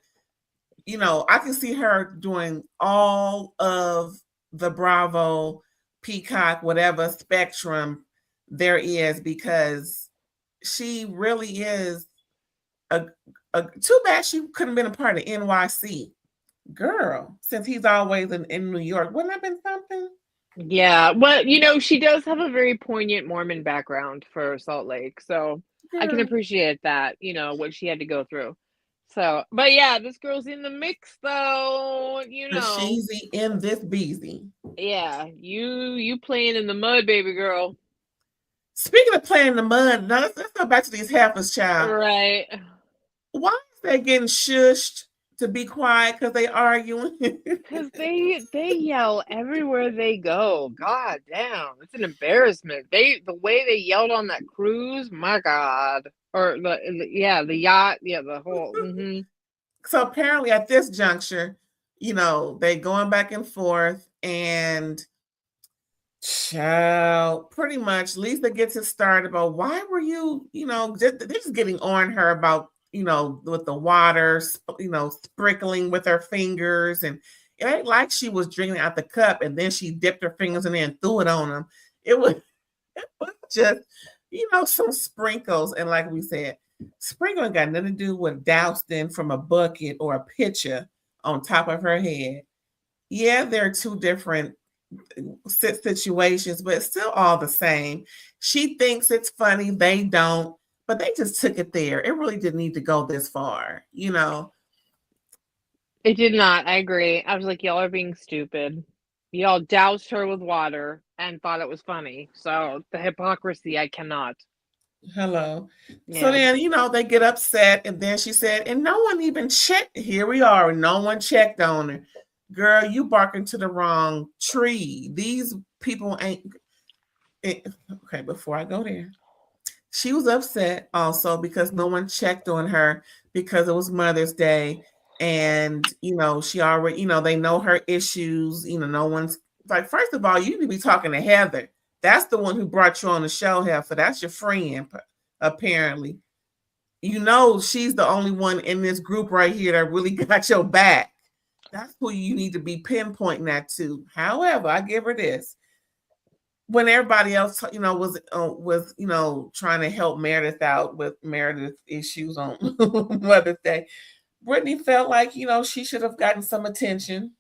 I can see her doing all of the Bravo, Peacock, whatever spectrum there is, because she really is too bad she couldn't have been a part of NYC. Girl, since he's always in New York, wouldn't that have been something? Yeah. Well, she does have a very poignant Mormon background for Salt Lake. So I can Girl. appreciate that, what she had to go through. So, but yeah, this girl's in the mix though, The sheezy in this beezy. Yeah, you playing in the mud, baby girl. Speaking of playing in the mud, now let's go back to these heifers, child. Right. Why is they getting shushed to be quiet because they arguing? Because they yell everywhere they go. God damn, it's an embarrassment. The way they yelled on that cruise, my God. Or the yacht, the whole. So apparently at this juncture, they going back and forth, and child, pretty much Lisa gets it started about why were you, they're just getting on her about, with the water, sprinkling with her fingers, and it ain't like she was drinking out the cup and then she dipped her fingers in there and threw it on them. It was just, some sprinkles, and like we said, sprinkling got nothing to do with dousing from a bucket or a pitcher on top of her head. Yeah, there are two different situations, but it's still all the same. She thinks it's funny, they don't, but they just took it there. It really didn't need to go this far, It did not. I agree. I was like, y'all are being stupid. Y'all doused her with water and thought it was funny. So the hypocrisy, I cannot. Hello. Yeah. So then, they get upset, and then she said, and no one even checked. Here we are, and no one checked on her. Girl, you barking to the wrong tree. These people ain't. Okay, before I go there, she was upset also because no one checked on her because it was Mother's Day, and she already, they know her issues. No one's like, first of all, you need to be talking to Heather. That's the one who brought you on the show, Heifer. That's your friend, apparently. She's the only one in this group right here that really got your back. That's who you need to be pinpointing that to. However, I give her this. When everybody else, was trying to help Meredith out with Meredith's issues on Mother's Day, Brittany felt like, she should have gotten some attention,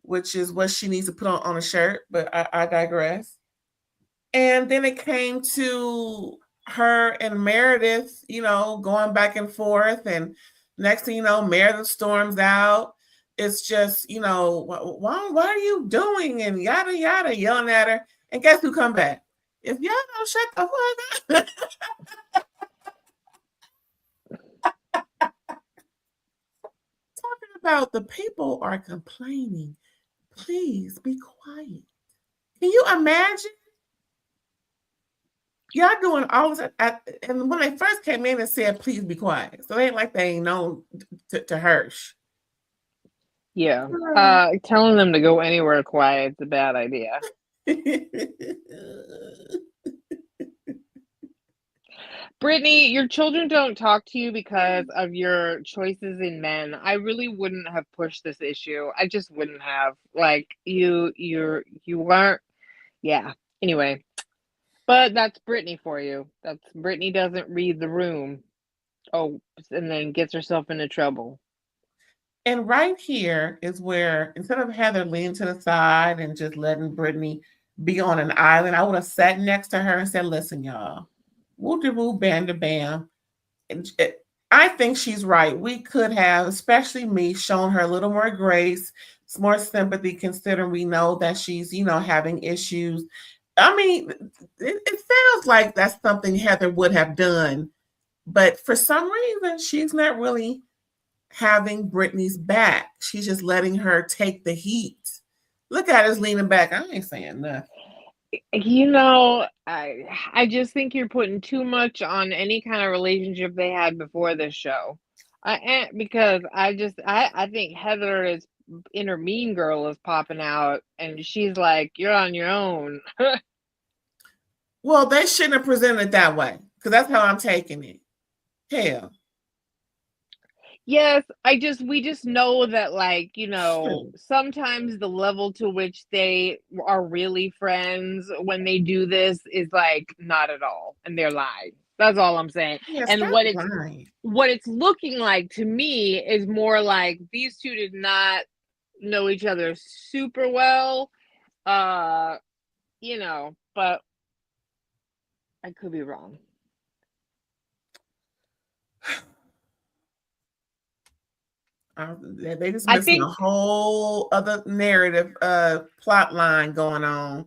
which is what she needs to put on a shirt, but I digress. And then it came to her and Meredith, going back and forth, and next thing you know, Meredith storms out. It's just, why are you doing? And yada, yada, yelling at her. And guess who come back? If y'all don't shut the fuck up. Talking about the people are complaining. Please be quiet. Can you imagine? Y'all doing all this, and when they first came in and said, please be quiet. So it ain't like they ain't known to Hirsch. Yeah. Telling them to go anywhere quiet is a bad idea. Brittany, your children don't talk to you because of your choices in men. I really wouldn't have pushed this issue. I just wouldn't have. Like, you weren't. Yeah. Anyway. But that's Brittany for you. That's Brittany doesn't read the room. Oh, and then gets herself into trouble. And right here is where, instead of Heather leaning to the side and just letting Brittany be on an island, I would have sat next to her and said, listen, y'all, woo-de-woo, bam. I think she's right. We could have, especially me, shown her a little more grace, more sympathy, considering we know that she's, having issues. I mean, it sounds like that's something Heather would have done, but for some reason, she's not really having Brittany's back. She's just letting her take the heat. Look at us leaning back. I ain't saying nothing. You know, I just think you're putting too much on any kind of relationship they had before this show. Because I think Heather is inner mean girl is popping out, and she's like, "You're on your own." Well, they shouldn't have presented it that way because that's how I'm taking it. Hell, Yes, we just know that, like, you know, shoot. sometimes the level to which they are really friends when they do this is like not at all, and they're lying. That's all I'm saying. Yeah, And stop lying. what it's looking like to me is more like these two did not know each other super well. Uh, you know, but I could be wrong. They just I missing a think whole other narrative plot line going on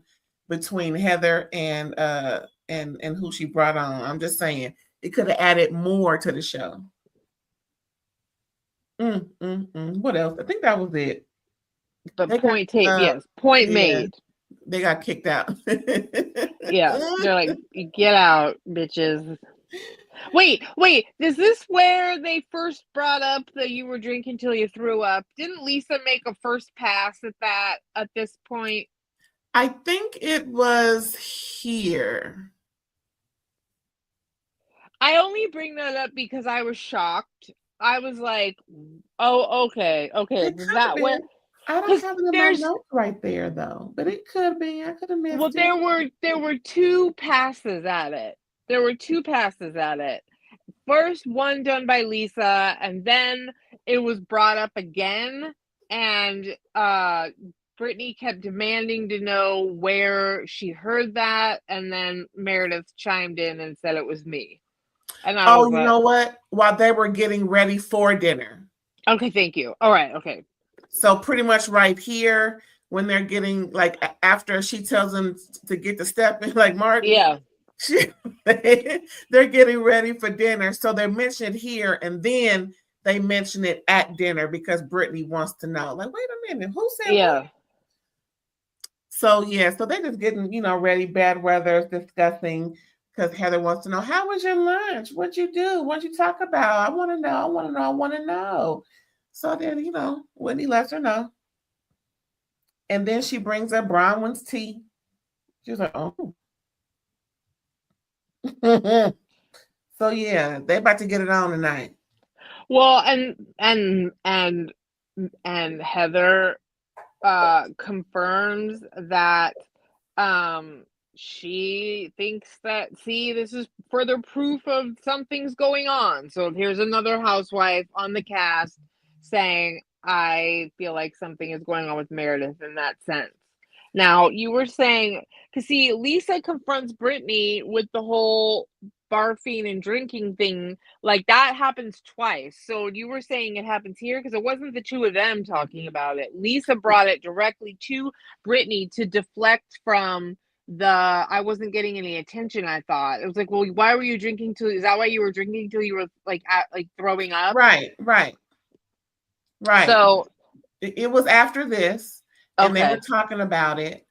between Heather and who she brought on. I'm just saying it could have added more to the show. What else? I think that was it. but They got point tape, yes, point yeah, made. they got kicked out. Yeah, they're like, get out, bitches. Wait, is this where they first brought up that you were drinking till you threw up? Didn't Lisa make a first pass at that at this point? I think it was here. I only bring that up because I was shocked. I was like, oh, okay. It Is could have that where? been. I don't Because have it in my there's notes right there though, but it could be. I could have well, missed it. there were two passes at it. There were two passes at it. First one done by Lisa, and then it was brought up again, and Brittany kept demanding to know where she heard that, and then Meredith chimed in and said it was me. And I was Oh, you like, know what? While they were getting ready for dinner. okay, thank you. All right, okay. So pretty much right here, when they're getting like after she tells them to get the step in, like Martin, Yeah. they're getting ready for dinner. So they mention it here, and then they mention it at dinner because Brittany wants to know. Like, wait a minute, who said what? Yeah. So yeah, so they're just getting, ready. Bad weather is discussing because Heather wants to know, how was your lunch? What'd you do? What'd you talk about? I want to know. I want to know. I want to know. So then, Whitney lets her know. And then she brings her Bronwyn's tea. She's like, oh. So yeah, they about to get it on tonight. Well, and Heather confirms that she thinks that, see, this is further proof of something's going on. So here's another housewife on the cast saying, I feel like something is going on with Meredith in that sense. Now, you were saying, because see, Lisa confronts Brittany with the whole barfing and drinking thing. Like, that happens twice. So you were saying it happens here because it wasn't the two of them talking about it. Lisa brought it directly to Brittany to deflect from I wasn't getting any attention. I thought it was like, well, why were you drinking till? Is that why you were drinking till you were like throwing up? Right. So It was after this, and they okay. were talking about it,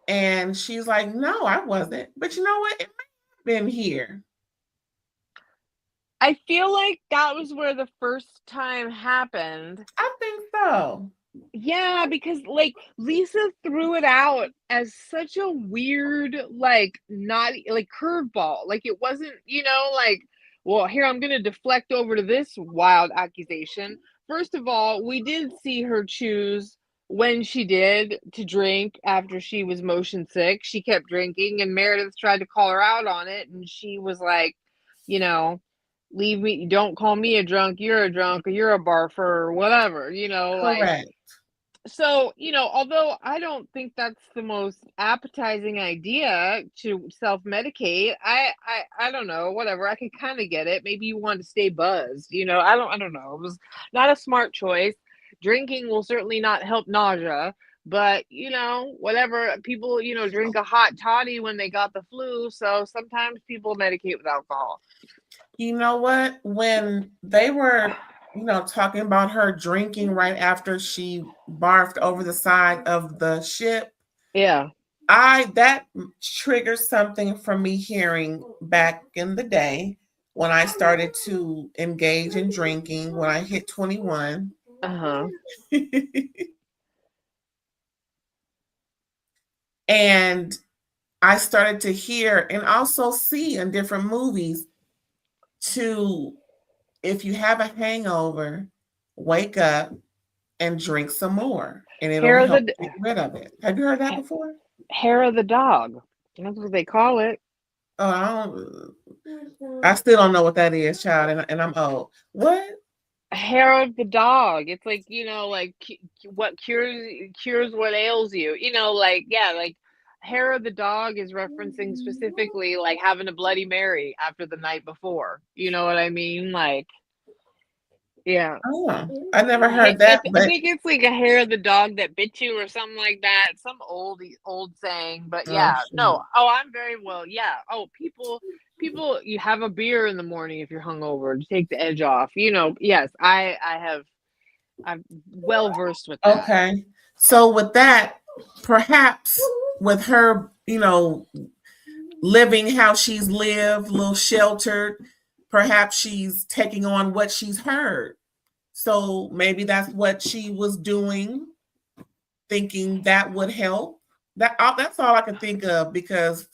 and she's like, "No, I wasn't." But you know what? It may have been here. I feel like that was where the first time happened. I think so. Yeah, because like Lisa threw it out as such a weird, like, not like curveball. Like, it wasn't, like, well, here I'm gonna deflect over to this wild accusation. First of all, we did see her choose when she did to drink after she was motion sick. She kept drinking, and Meredith tried to call her out on it, and she was like, you know, leave me, don't call me a drunk, you're a drunk, or you're a barfer, or whatever, like. Correct. So, although I don't think that's the most appetizing idea to self-medicate, I don't know, whatever. I can kind of get it. Maybe you want to stay buzzed, I don't know. It was not a smart choice. Drinking will certainly not help nausea, but whatever. People, drink a hot toddy when they got the flu, so sometimes people medicate with alcohol. You know what? When they were, talking about her drinking right after she barfed over the side of the ship. Yeah. that triggered something from me hearing back in the day when I started to engage in drinking when I hit 21. Uh-huh. And I started to hear and also see in different movies to, if you have a hangover, wake up and drink some more and it'll Hair of help the get rid of it. Have you heard that before? hair of the dog. That's what they call it. Oh, I still don't know what that is, child, and I'm old. What? Hair of the dog. It's like, like what cures what ails you. Like, yeah, like hair of the dog is referencing specifically like having a Bloody Mary after the night before. You know what I mean? Like, yeah. Oh, I never I heard that, I but think it's like a hair of the dog that bit you or something like that. Some old saying, but oh, yeah, no. shoot. Oh, I'm very well. Yeah. Oh, people, you have a beer in the morning if you're hungover to take the edge off. Yes, I'm well versed with that. Okay. So with that, perhaps with her, living how she's lived, a little sheltered, perhaps she's taking on what she's heard. So maybe that's what she was doing, thinking that would help. That's all I can think of because,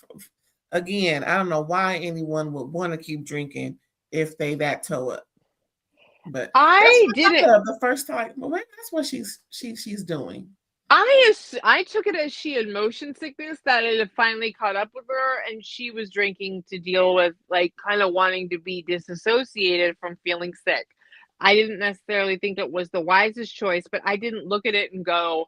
again, I don't know why anyone would want to keep drinking if they that toe up. But that's I what I didn't. thought of the first time. Well, maybe that's what she's doing. I took it as she had motion sickness, that it had finally caught up with her and she was drinking to deal with like kind of wanting to be disassociated from feeling sick. I didn't necessarily think it was the wisest choice, but I didn't look at it and go,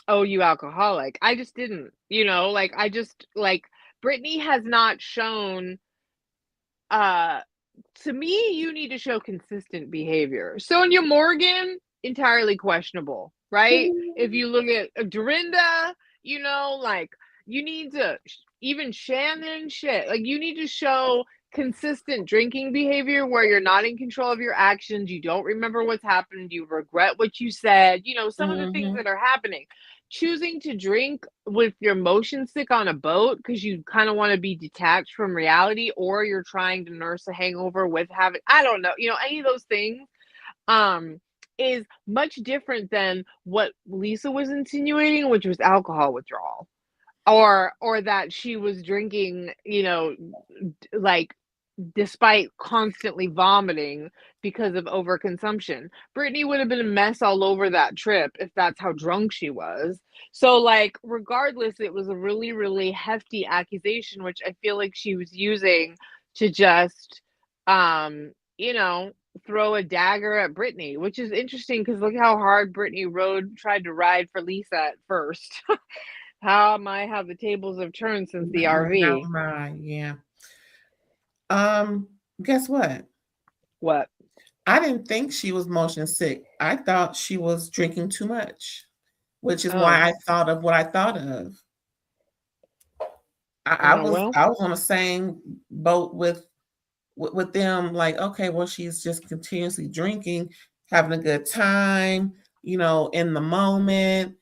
"Oh, you alcoholic." I just didn't, like I just like Brittany has not shown uh to me, you need to show consistent behavior. Sonia Morgan, entirely questionable, right? If you look at Dorinda, like you need to, even Shannon, shit, like you need to show consistent drinking behavior where you're not in control of your actions, you don't remember what's happened, you regret what you said, some of the things Mm-hmm. that are happening. Choosing to drink with your motion sick on a boat because you kind of want to be detached from reality, or you're trying to nurse a hangover with having, I don't know, any of those things um is much different than what Lisa was insinuating, which was alcohol withdrawal, or that she was drinking, like despite constantly vomiting because of overconsumption. Brittany would have been a mess all over that trip if that's how drunk she was. So, like, regardless, it was a really, really hefty accusation, which I feel like she was using to just, you know, throw a dagger at Brittany, which is interesting because look how hard Brittany tried to ride for Lisa at first. How the tables have turned since the RV. Yeah. Guess what? What? I didn't think she was motion sick. I thought she was drinking too much, which is why Oh, I thought of what I thought of. I, I oh was well. I was on the same boat with them, like, okay, well, she's just continuously drinking, having a good time, in the moment,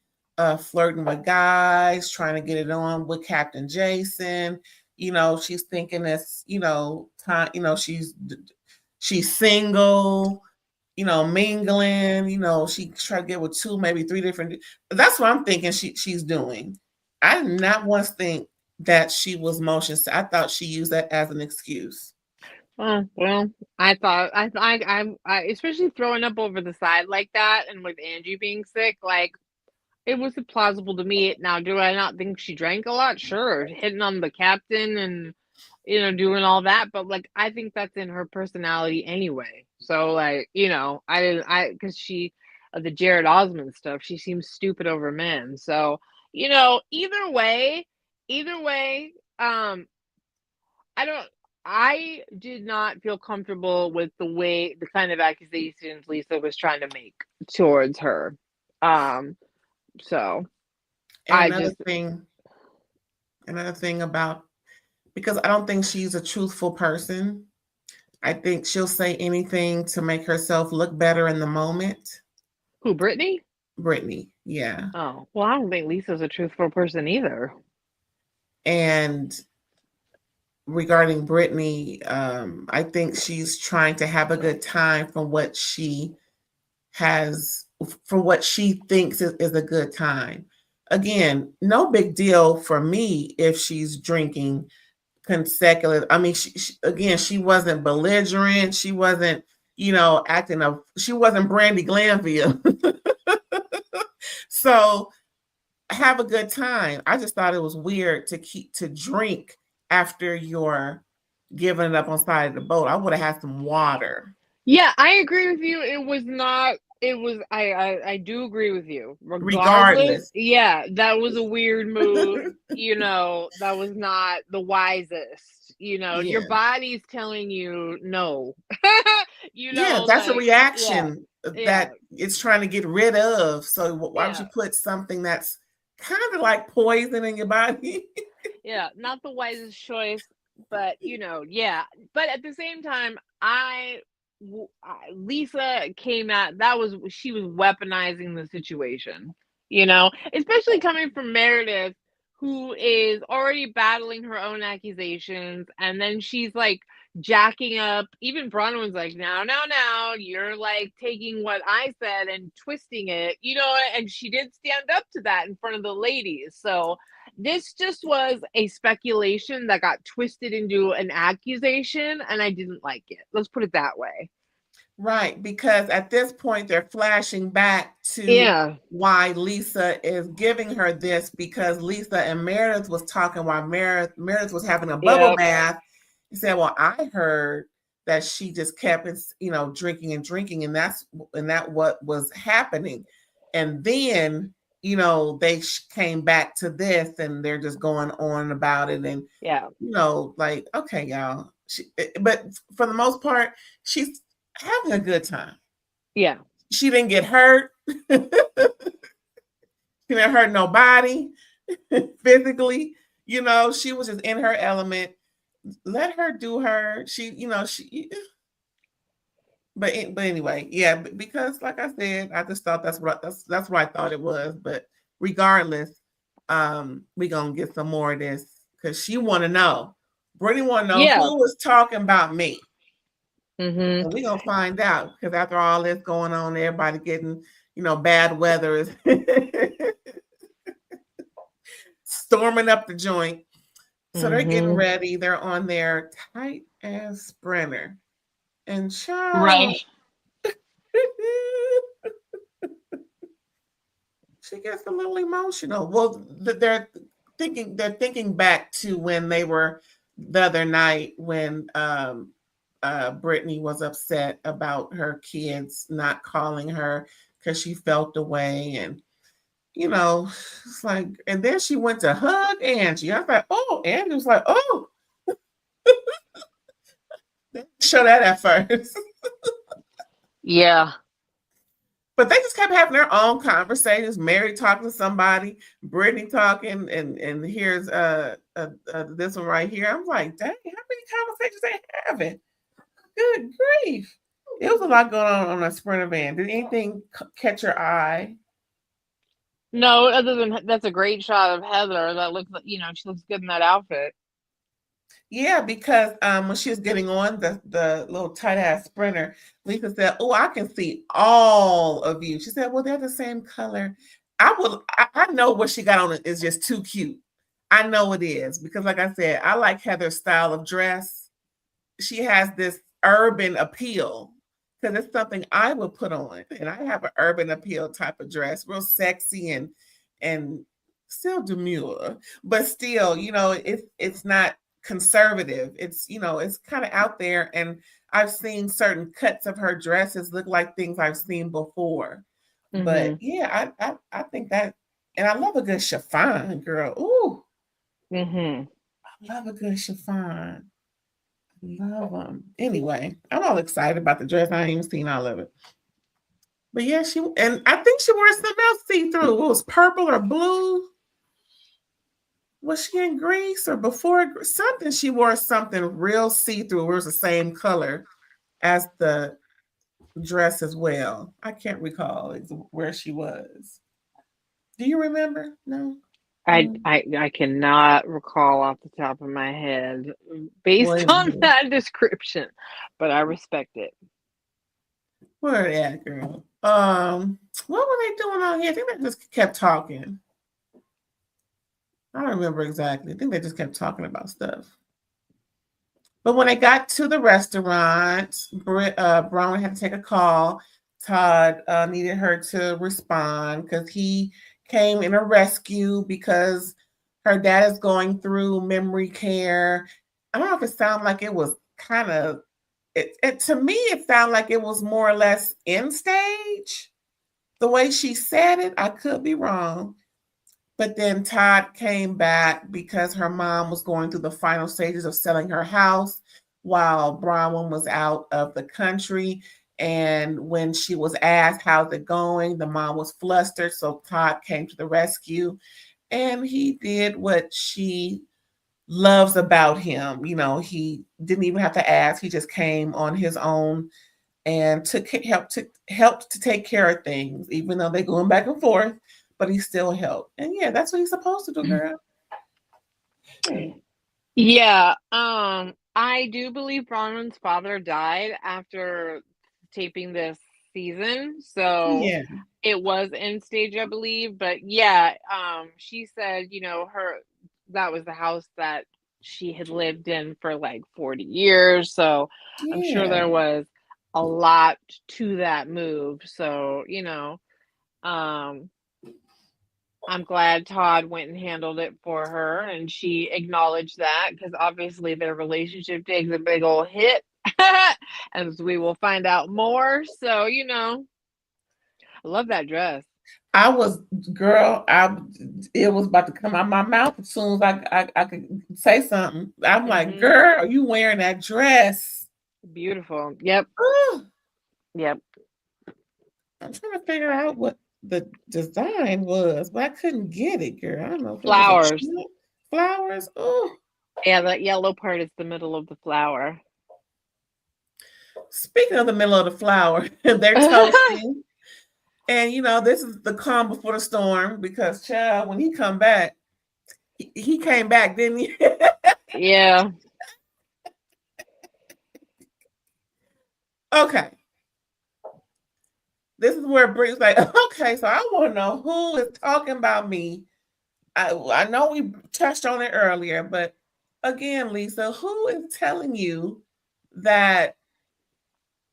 flirting with guys, trying to get it on with Captain Jason. She's thinking it's, time, she's single, mingling, she tried to get with two, maybe three different. That's what I'm thinking she's doing. I did not once think that she was motion sick. I thought she used that as an excuse. Oh, well, I thought I especially throwing up over the side like that, and with Angie being sick, like it was plausible to me. Now, do I not think she drank a lot? Sure, hitting on the captain and doing all that, but like I think that's in her personality anyway. So like, I didn't because she the Jared Osmond stuff, she seems stupid over men. So, either way, I don't. I did not feel comfortable with the kind of accusations Lisa was trying to make towards her. Um, so And I just another thing about, because I don't think she's a truthful person. I think she'll say anything to make herself look better in the moment. Who, Brittany? Brittany, yeah. Oh, well, I don't think Lisa's a truthful person either. And regarding Brittany, I think she's trying to have a good time from what she has, from what she thinks is a good time. Again, no big deal for me if she's drinking consecutive. I mean, again, she wasn't belligerent. She wasn't, acting up. She wasn't Brandy Glanville. So have a good time. I just thought it was weird to drink after you're giving it up on side of the boat. I would have had some water. Yeah, I agree with you. It was not. It was. I do agree with you. Regardless. Yeah, that was a weird move. That was not the wisest. Your Yeah. body's telling you no. Yeah, that's a reaction yeah, that it's trying to get rid of. So why would you put something that's kind of like poison in your body? Yeah, not the wisest choice, but yeah. But at the same time, Lisa came at she was weaponizing the situation, especially coming from Meredith, who is already battling her own accusations, and then she's like jacking up. Even Bronwyn's like, now, you're like taking what I said and twisting it, and she did stand up to that in front of the ladies. So this just was a speculation that got twisted into an accusation, and I didn't like it. Let's put it that way. Right, because at this point they're flashing back to why Lisa is giving her this, because Lisa and Meredith was talking while Meredith was having a bubble bath. He said, well, I heard that she just kept, drinking and drinking, and that what was happening. And then, they came back to this, and they're just going on about it. And, like, okay, y'all. But for the most part, she's having a good time. Yeah. She didn't get hurt. She didn't hurt nobody physically. She was just in her element. Let her do her. But anyway, yeah, because like I said, I just thought that's what I thought it was. But regardless, we gonna get some more of this because she want to know. Brittany want to know who was talking about me. Mm-hmm. And we're gonna find out, because after all this going on, everybody getting, bad weather is storming up the joint. So they're getting ready. They're on their tight ass sprinter. And child, she gets a little emotional. Well, they're thinking back to when they were the other night when Brittany was upset about her kids not calling her because she felt away, and it's like, and then she went to hug Angie. I was like, oh, Angie was like, oh, show that at first. Yeah. But they just kept having their own conversations. Mary talking to somebody, Brittany talking, and here's this one right here. I'm like, dang, how many conversations they having? Good grief. It was a lot going on a sprinter van. Did anything catch your eye? No, other than that's a great shot of Heather. That looks like, she looks good in that outfit. Yeah, because when she was getting on the little tight ass sprinter, Lisa said, oh, I can see all of you. She said, well, they're the same color. I know what she got on is just too cute. I know it is, because like I said, I like Heather's style of dress. She has this urban appeal, because it's something I would put on, and I have an urban appeal type of dress, real sexy and still demure, but still, it's not conservative. It's it's kind of out there, and I've seen certain cuts of her dresses look like things I've seen before. Mm-hmm. But yeah, I think that, and I love a good chiffon, girl. Ooh, I love a good chiffon. Love them. Anyway, I'm all excited about the dress. I ain't even seen all of it. But yeah, and I think she wore something else see-through. It was purple or blue. Was she in Greece or before something? She wore something real see-through. It was the same color as the dress as well. I can't recall where she was. Do you remember? No. I cannot recall off the top of my head based on that description, but I respect it. Where they at, girl? What were they doing out here? I think they just kept talking. I don't remember exactly. I think they just kept talking about stuff. But when they got to the restaurant, Brown had to take a call. Todd needed her to respond because he came in a rescue because her dad is going through memory care. I don't know if it sounded like it was kind of, to me, it sounded like it was more or less end stage. The way she said it, I could be wrong. But then Todd came back because her mom was going through the final stages of selling her house while Bronwyn was out of the country. And when she was asked, how's it going? The mom was flustered. So Todd came to the rescue and he did what she loves about him. You know, he didn't even have to ask. He just came on his own and helped to take care of things, even though they're going back and forth, but he still helped. And yeah, that's what he's supposed to do, girl. Yeah, I do believe Bronwyn's father died after taping this season, so Yeah. it was end stage, I believe. But yeah, she said, you know, that was the house that she had lived in for like 40 years. So I'm sure there was a lot to that move. So, you know, I'm glad Todd went and handled it for her and she acknowledged that because obviously their relationship takes a big old hit as we will find out more. So, you know, I love that dress. I was, girl, it was about to come out my mouth as soon as I could say something. I'm like, girl, are you wearing that dress? Beautiful. Yep. Ooh. Yep. I'm trying to figure out what the design was, but I couldn't get it, girl. I don't know if Flowers. it was flowers. Oh. Yeah, that yellow part is the middle of the flower. Speaking of the middle of the flower, they're toasting. And you know, this is the calm before the storm because child, when he come back, he came back, didn't he? Yeah. Okay. This is where Brittany's like, okay, so I want to know who is talking about me. I know we touched on it earlier, but again, Lisa, who is telling you that,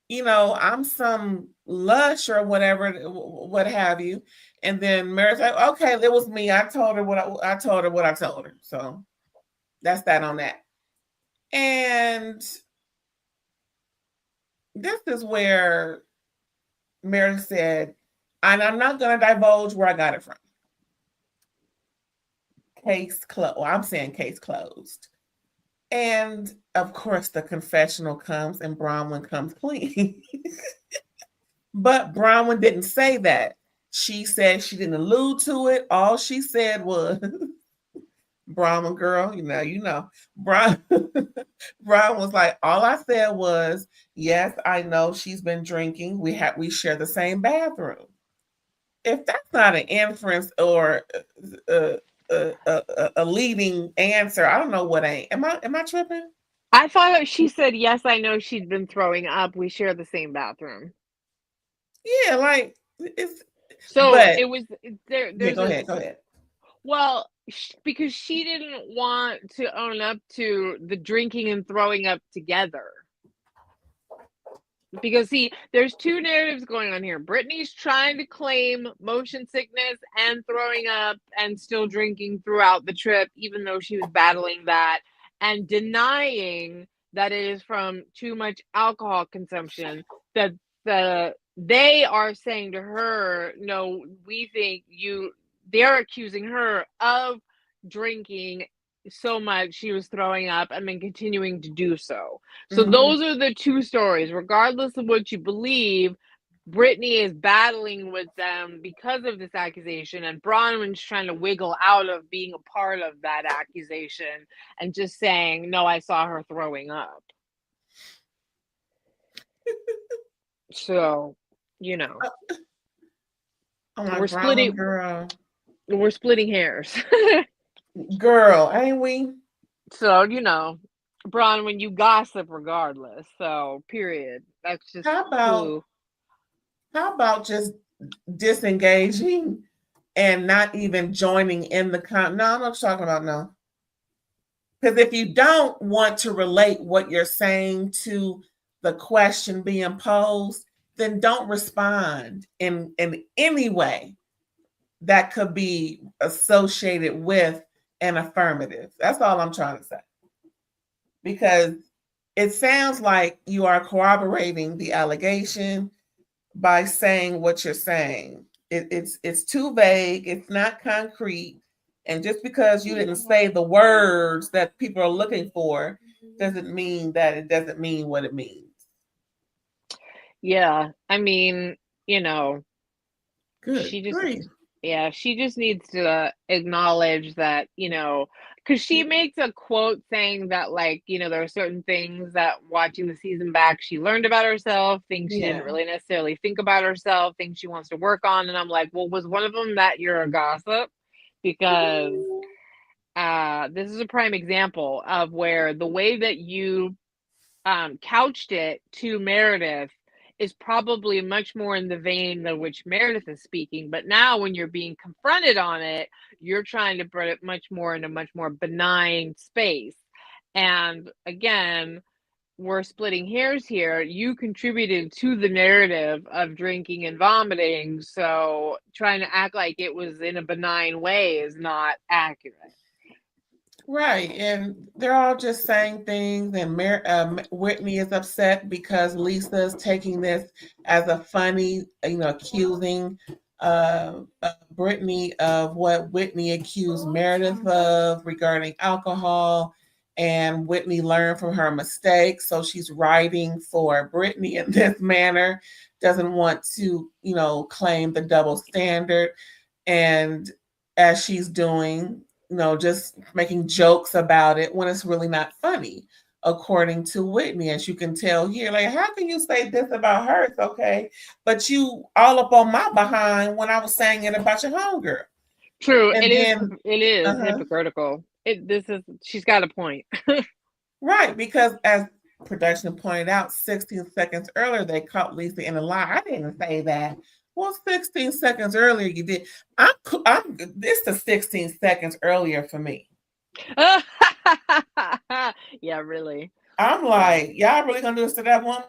you know, I'm some lush or whatever, what have you? And then Mary's like, okay, it was me. I told her what I told her. So that's that on that. And this is where Mary said, and I'm not going to divulge where I got it from. Case closed. Well, I'm saying case closed. And of course, the confessional comes and Bronwyn comes clean. But Bronwyn didn't say that. She said she didn't allude to it. All she said was, Bronwyn girl, you know. Bronwyn was like, all I said was, yes, I know she's been drinking. We share the same bathroom. If that's not an inference or a leading answer, I don't know what ain't. Am I tripping? I thought she said, yes, I know she'd been throwing up. We share the same bathroom. Yeah, like it's. So but, it was there. Yeah, go ahead. Well, because she didn't want to own up to the drinking and throwing up together. Because see, there's two narratives going on here. Brittany's trying to claim motion sickness and throwing up and still drinking throughout the trip, even though she was battling that, and denying that it is from too much alcohol consumption. That they are saying to her, no, we think they're accusing her of drinking so much she was throwing up and then continuing to do so. So those are the two stories. Regardless of what you believe, Brittany is battling with them because of this accusation, and Bronwyn's trying to wiggle out of being a part of that accusation and just saying, no, I saw her throwing up. So, you know, we're splitting hairs. Girl, ain't we? So, Bron, when you gossip regardless. So, period. That's just How about who. how about just disengaging and not even joining in the no, I'm not talking about no. Because if you don't want to relate what you're saying to the question being posed, then don't respond in any way that could be associated with an affirmative. That's all I'm trying to say. Because it sounds like you are corroborating the allegation by saying what you're saying. It's too vague. It's not concrete. And just because you didn't say the words that people are looking for doesn't mean that it doesn't mean what it means. Yeah. I mean, you know, Good she just, grief. yeah, she just needs to acknowledge that, because she makes a quote saying that, like, there are certain things that watching the season back, she learned about herself, things she didn't Yeah. really necessarily think about herself, things she wants to work on. And I'm like, well, was one of them that you're a gossip? Because this is a prime example of where the way that you couched it to Meredith is probably much more in the vein of which Meredith is speaking. But now when you're being confronted on it, you're trying to put it much more in a much more benign space. And again, we're splitting hairs here. You contributed to the narrative of drinking and vomiting. So trying to act like it was in a benign way is not accurate. Right, and they're all just saying things, and Whitney is upset because Lisa is taking this as a funny, accusing Brittany of what Whitney accused Meredith of regarding alcohol, and Whitney learned from her mistakes, so she's writing for Brittany in this manner, doesn't want to, claim the double standard, and as she's doing, just making jokes about it when it's really not funny, according to Whitney. As you can tell here, like, how can you say this about her? It's okay. But you all up on my behind when I was saying it about your homegirl. True. And then, It is uh-huh, hypocritical. She's got a point. right, because as production pointed out, 16 seconds earlier, they caught Lisa in a lie. I didn't say that. Well, 16 seconds earlier, you did. This is 16 seconds earlier for me. Yeah, really. I'm like, y'all really gonna do this to that woman?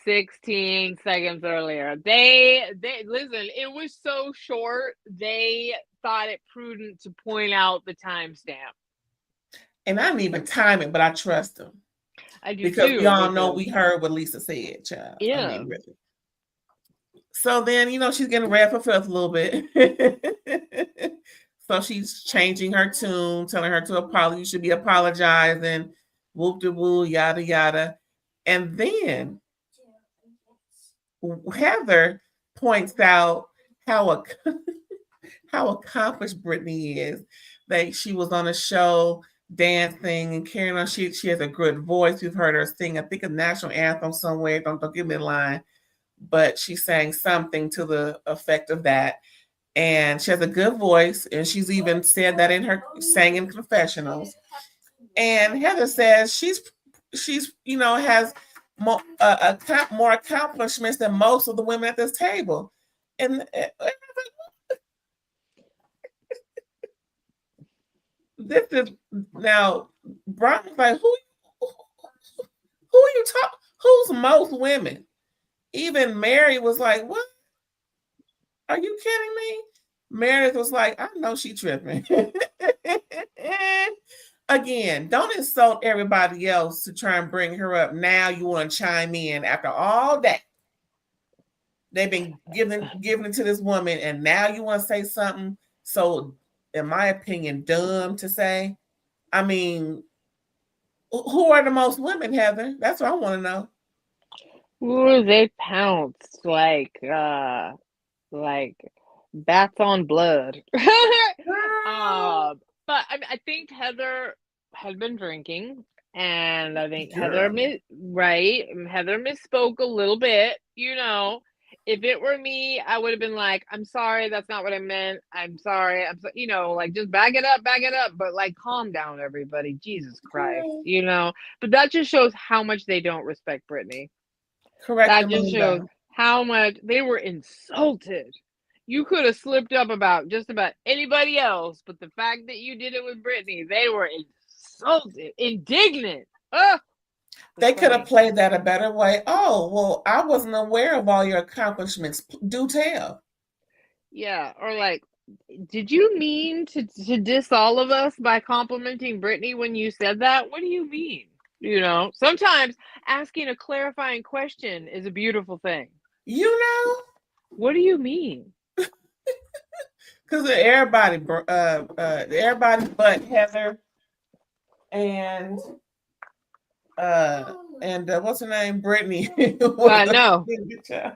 16 seconds earlier. They listen, it was so short, they thought it prudent to point out the timestamp. And I didn't even time it, but I trust them. I do because too. we all know we heard what Lisa said, child. Yeah. I mean, really. So then, she's getting red for filth a little bit. So she's changing her tune, telling her to apologize. You should be apologizing, whoop de woo, yada yada. And then Heather points out how accomplished Brittany is. That she was on a show dancing and carrying on. She has a good voice. We've heard her sing, I think, a national anthem somewhere. Don't give me a line. But she sang something to the effect of that. And she has a good voice. And she's even said that in her sang in confessionals. And Heather says she's has more accomplishments than most of the women at this table. And this is now Brian's like, who are you talking? Who's most women? Even Mary was like, what? Are you kidding me? Meredith was like, I know she tripping. Again, don't insult everybody else to try and bring her up. Now you want to chime in after all that. They've been giving it to this woman, and now you want to say something so, in my opinion, dumb to say. I mean, who are the most women, Heather? That's what I want to know. Ooh, they pounced like bats on blood. But I think Heather had been drinking, and I think Heather misspoke a little bit, if it were me, I would have been like, I'm sorry, that's not what I meant. I'm sorry. Like just back it up. But like, calm down, everybody. Jesus Christ, But that just shows how much they don't respect Britney. Correct the That just moon shows though. how much they were insulted. You could have slipped up about just about anybody else, but the fact that you did it with Britney, they were insulted, indignant. They could have played that a better way. Oh, well, I wasn't aware of all your accomplishments. Do tell. Yeah, or like, did you mean to diss all of us by complimenting Britney when you said that? What do you mean? Sometimes asking a clarifying question is a beautiful thing. What do you mean? Because everybody but Heather and what's her name, Brittany. I know,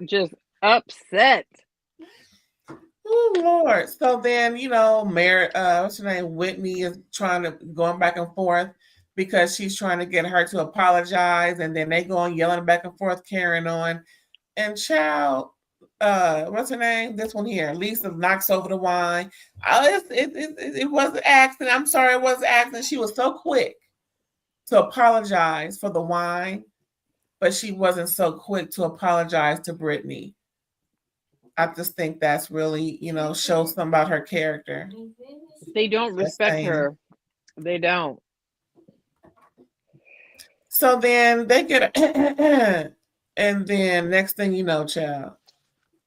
just upset. Oh Lord! So then Mary, what's her name, Whitney is going back and forth because she's trying to get her to apologize, and then they go on yelling back and forth, carrying on, and child. What's her name? This one here, Lisa knocks over the wine. It was an accident. I'm sorry, it was an accident. She was so quick to apologize for the wine, but she wasn't so quick to apologize to Brittany. I just think that's really, shows something about her character. They don't respect her. They don't. So then they get and then next thing you know, child.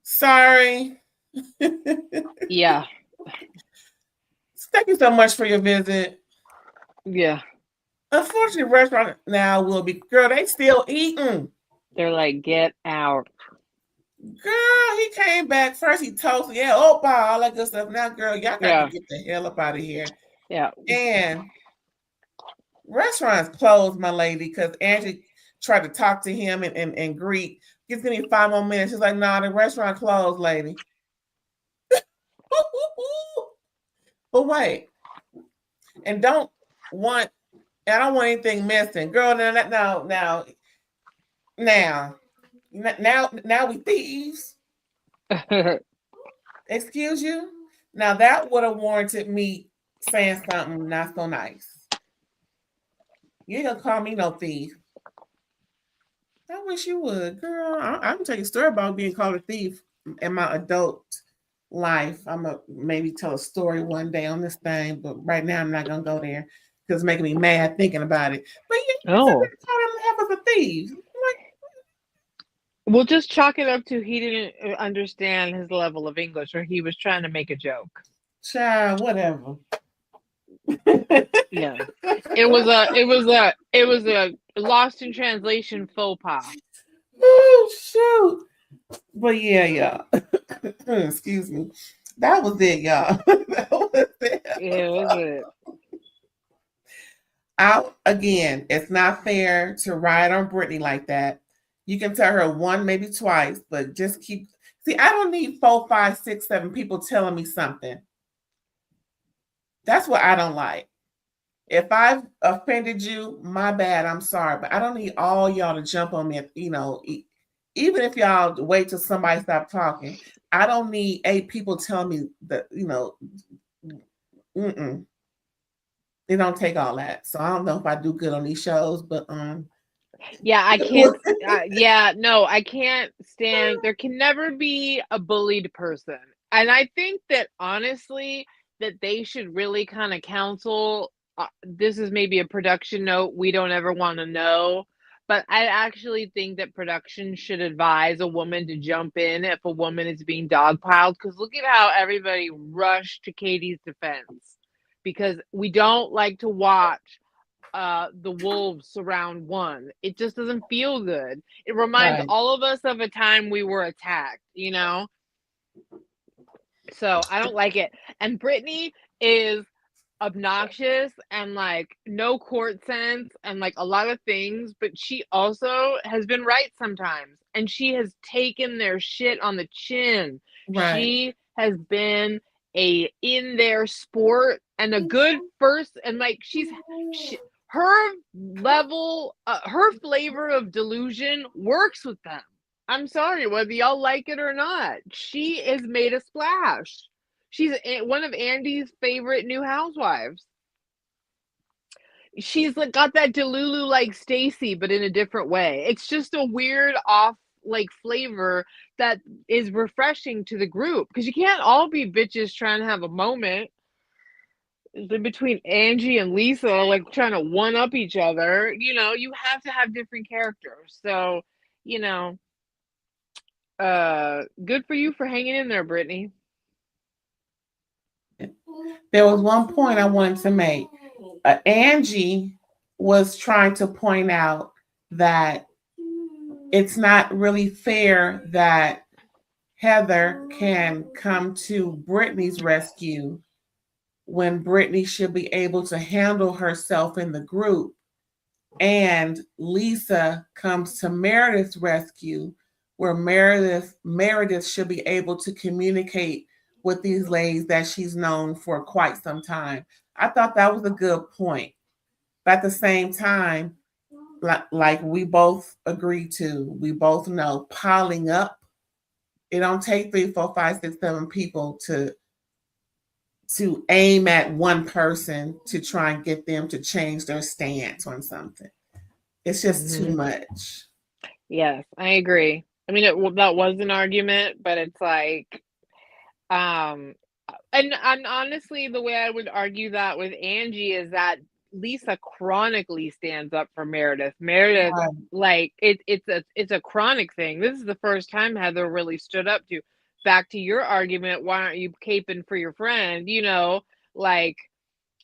Sorry. Yeah. Thank you so much for your visit. Yeah. Unfortunately, restaurant now will be, girl, they still eating. They're like, get out. Girl, he came back first. He told me, all that good stuff. Now, girl, y'all got to get the hell up out of here. Yeah. And restaurants closed, my lady, because Angie tried to talk to him and greet. Give me 5 more minutes. She's like, nah, the restaurant closed, lady. But wait. And I don't want anything missing. Girl, now we thieves. Excuse you? Now that would have warranted me saying something not so nice. You ain't gonna call me no thief. I wish you would, girl. I can tell you a story about being called a thief in my adult life. I'm gonna maybe tell a story one day on this thing, but right now I'm not gonna go there because it's making me mad thinking about it. But yeah, call him as a thief. We'll just chalk it up to he didn't understand his level of English, or he was trying to make a joke. Child, whatever. Yeah, it was a lost in translation faux pas. Oh shoot! But yeah, y'all. Excuse me. That was it, y'all. That was it. Yeah, was it. Again, it's not fair to ride on Brittany like that. You can tell her one, maybe twice, but just keep. See, I don't need 4, 5, 6, 7 people telling me something. That's what I don't like. If I've offended you, my bad. I'm sorry, but I don't need all y'all to jump on me. Even if y'all wait till somebody stop talking, I don't need 8 people telling me that. It don't take all that. So I don't know if I do good on these shows, but yeah, I can't. I can't stand. There can never be a bullied person, and I think that honestly, that they should really kind of counsel. This is maybe a production note we don't ever want to know, but I actually think that production should advise a woman to jump in if a woman is being dogpiled. Because look at how everybody rushed to Katie's defense, because we don't like to watch the wolves surround one. It just doesn't feel good. It reminds all of us of a time we were attacked, So I don't like it. And Brittany is obnoxious and like no court sense and like a lot of things, but she also has been right sometimes, and she has taken their shit on the chin. She has been in their sport and a good first, and like her level, her flavor of delusion works with them. I'm sorry, whether y'all like it or not, she has made a splash. She's one of Andy's favorite new housewives. She's like got that Delulu like Stacy, but in a different way. It's just a weird off like flavor that is refreshing to the group because you can't all be bitches trying to have a moment between Angie and Lisa, like trying to one up each other. You know, you have to have different characters. So, you know, good for you for hanging in there, Brittany. There was one point I wanted to make. Angie was trying to point out that it's not really fair that Heather can come to Brittany's rescue when Brittany should be able to handle herself in the group. And Lisa comes to Meredith's rescue where Meredith should be able to communicate with these ladies that she's known for quite some time. I thought that was a good point. But at the same time, like we both agree to, we both know piling up, it don't take 3, 4, 5, 6, 7 people to aim at one person to try and get them to change their stance on something. It's just too much. Yes, I agree. I mean, that was an argument, but it's like, and honestly, the way I would argue that with Angie is that Lisa chronically stands up for Meredith. Meredith, Right. like it's a chronic thing. This is the first time Heather really stood up to. Back to your argument, why aren't you caping for your friend? You know, like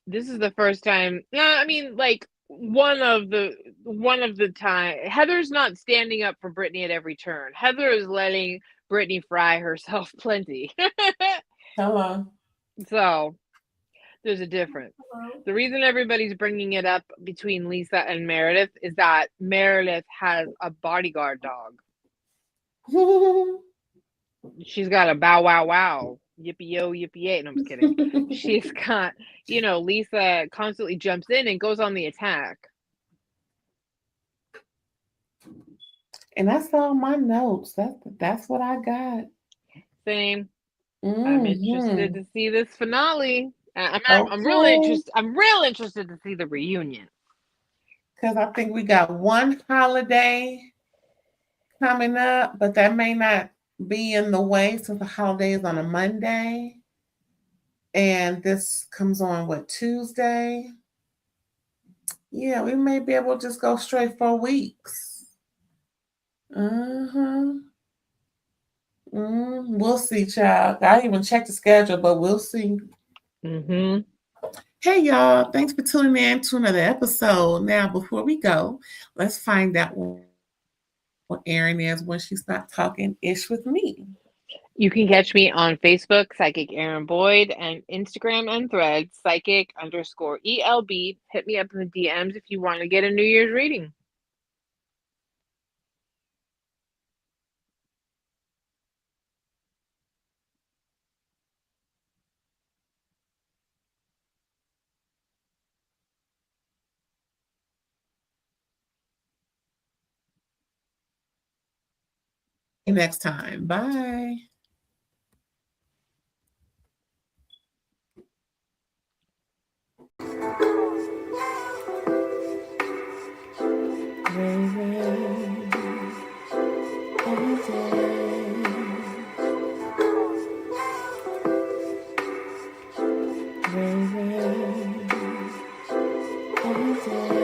this is the first time. No, I mean, like one of the time Heather's not standing up for Brittany at every turn. Heather is letting Brittany fry herself plenty. Hello. So there's a difference. The reason everybody's bringing it up between Lisa and Meredith is that Meredith has a bodyguard dog. She's got a bow wow wow, yippee yo, yippee yay. No, I'm just kidding. She's got, you know, Lisa constantly jumps in and goes on the attack. And that's all my notes. That's what I got. Same. I'm interested to see this finale. I'm real Okay. interested. I'm real interested to see the reunion. Because I think we got one holiday coming up, but that may not be in the way since the holiday is on a Monday. And this comes on what, Tuesday? Yeah, we may be able to just go straight for weeks. We'll see, child. I didn't even check the schedule, but we'll see. Hey, y'all. Thanks for tuning in to another episode. Now, before we go, let's find out what Erin is when she starts talking ish with me. You can catch me on Facebook, Psychic Erin Boyd, and Instagram and Threads, Psychic_ELB. Hit me up in the DMs if you want to get a New Year's reading. Next time. Bye. Every day.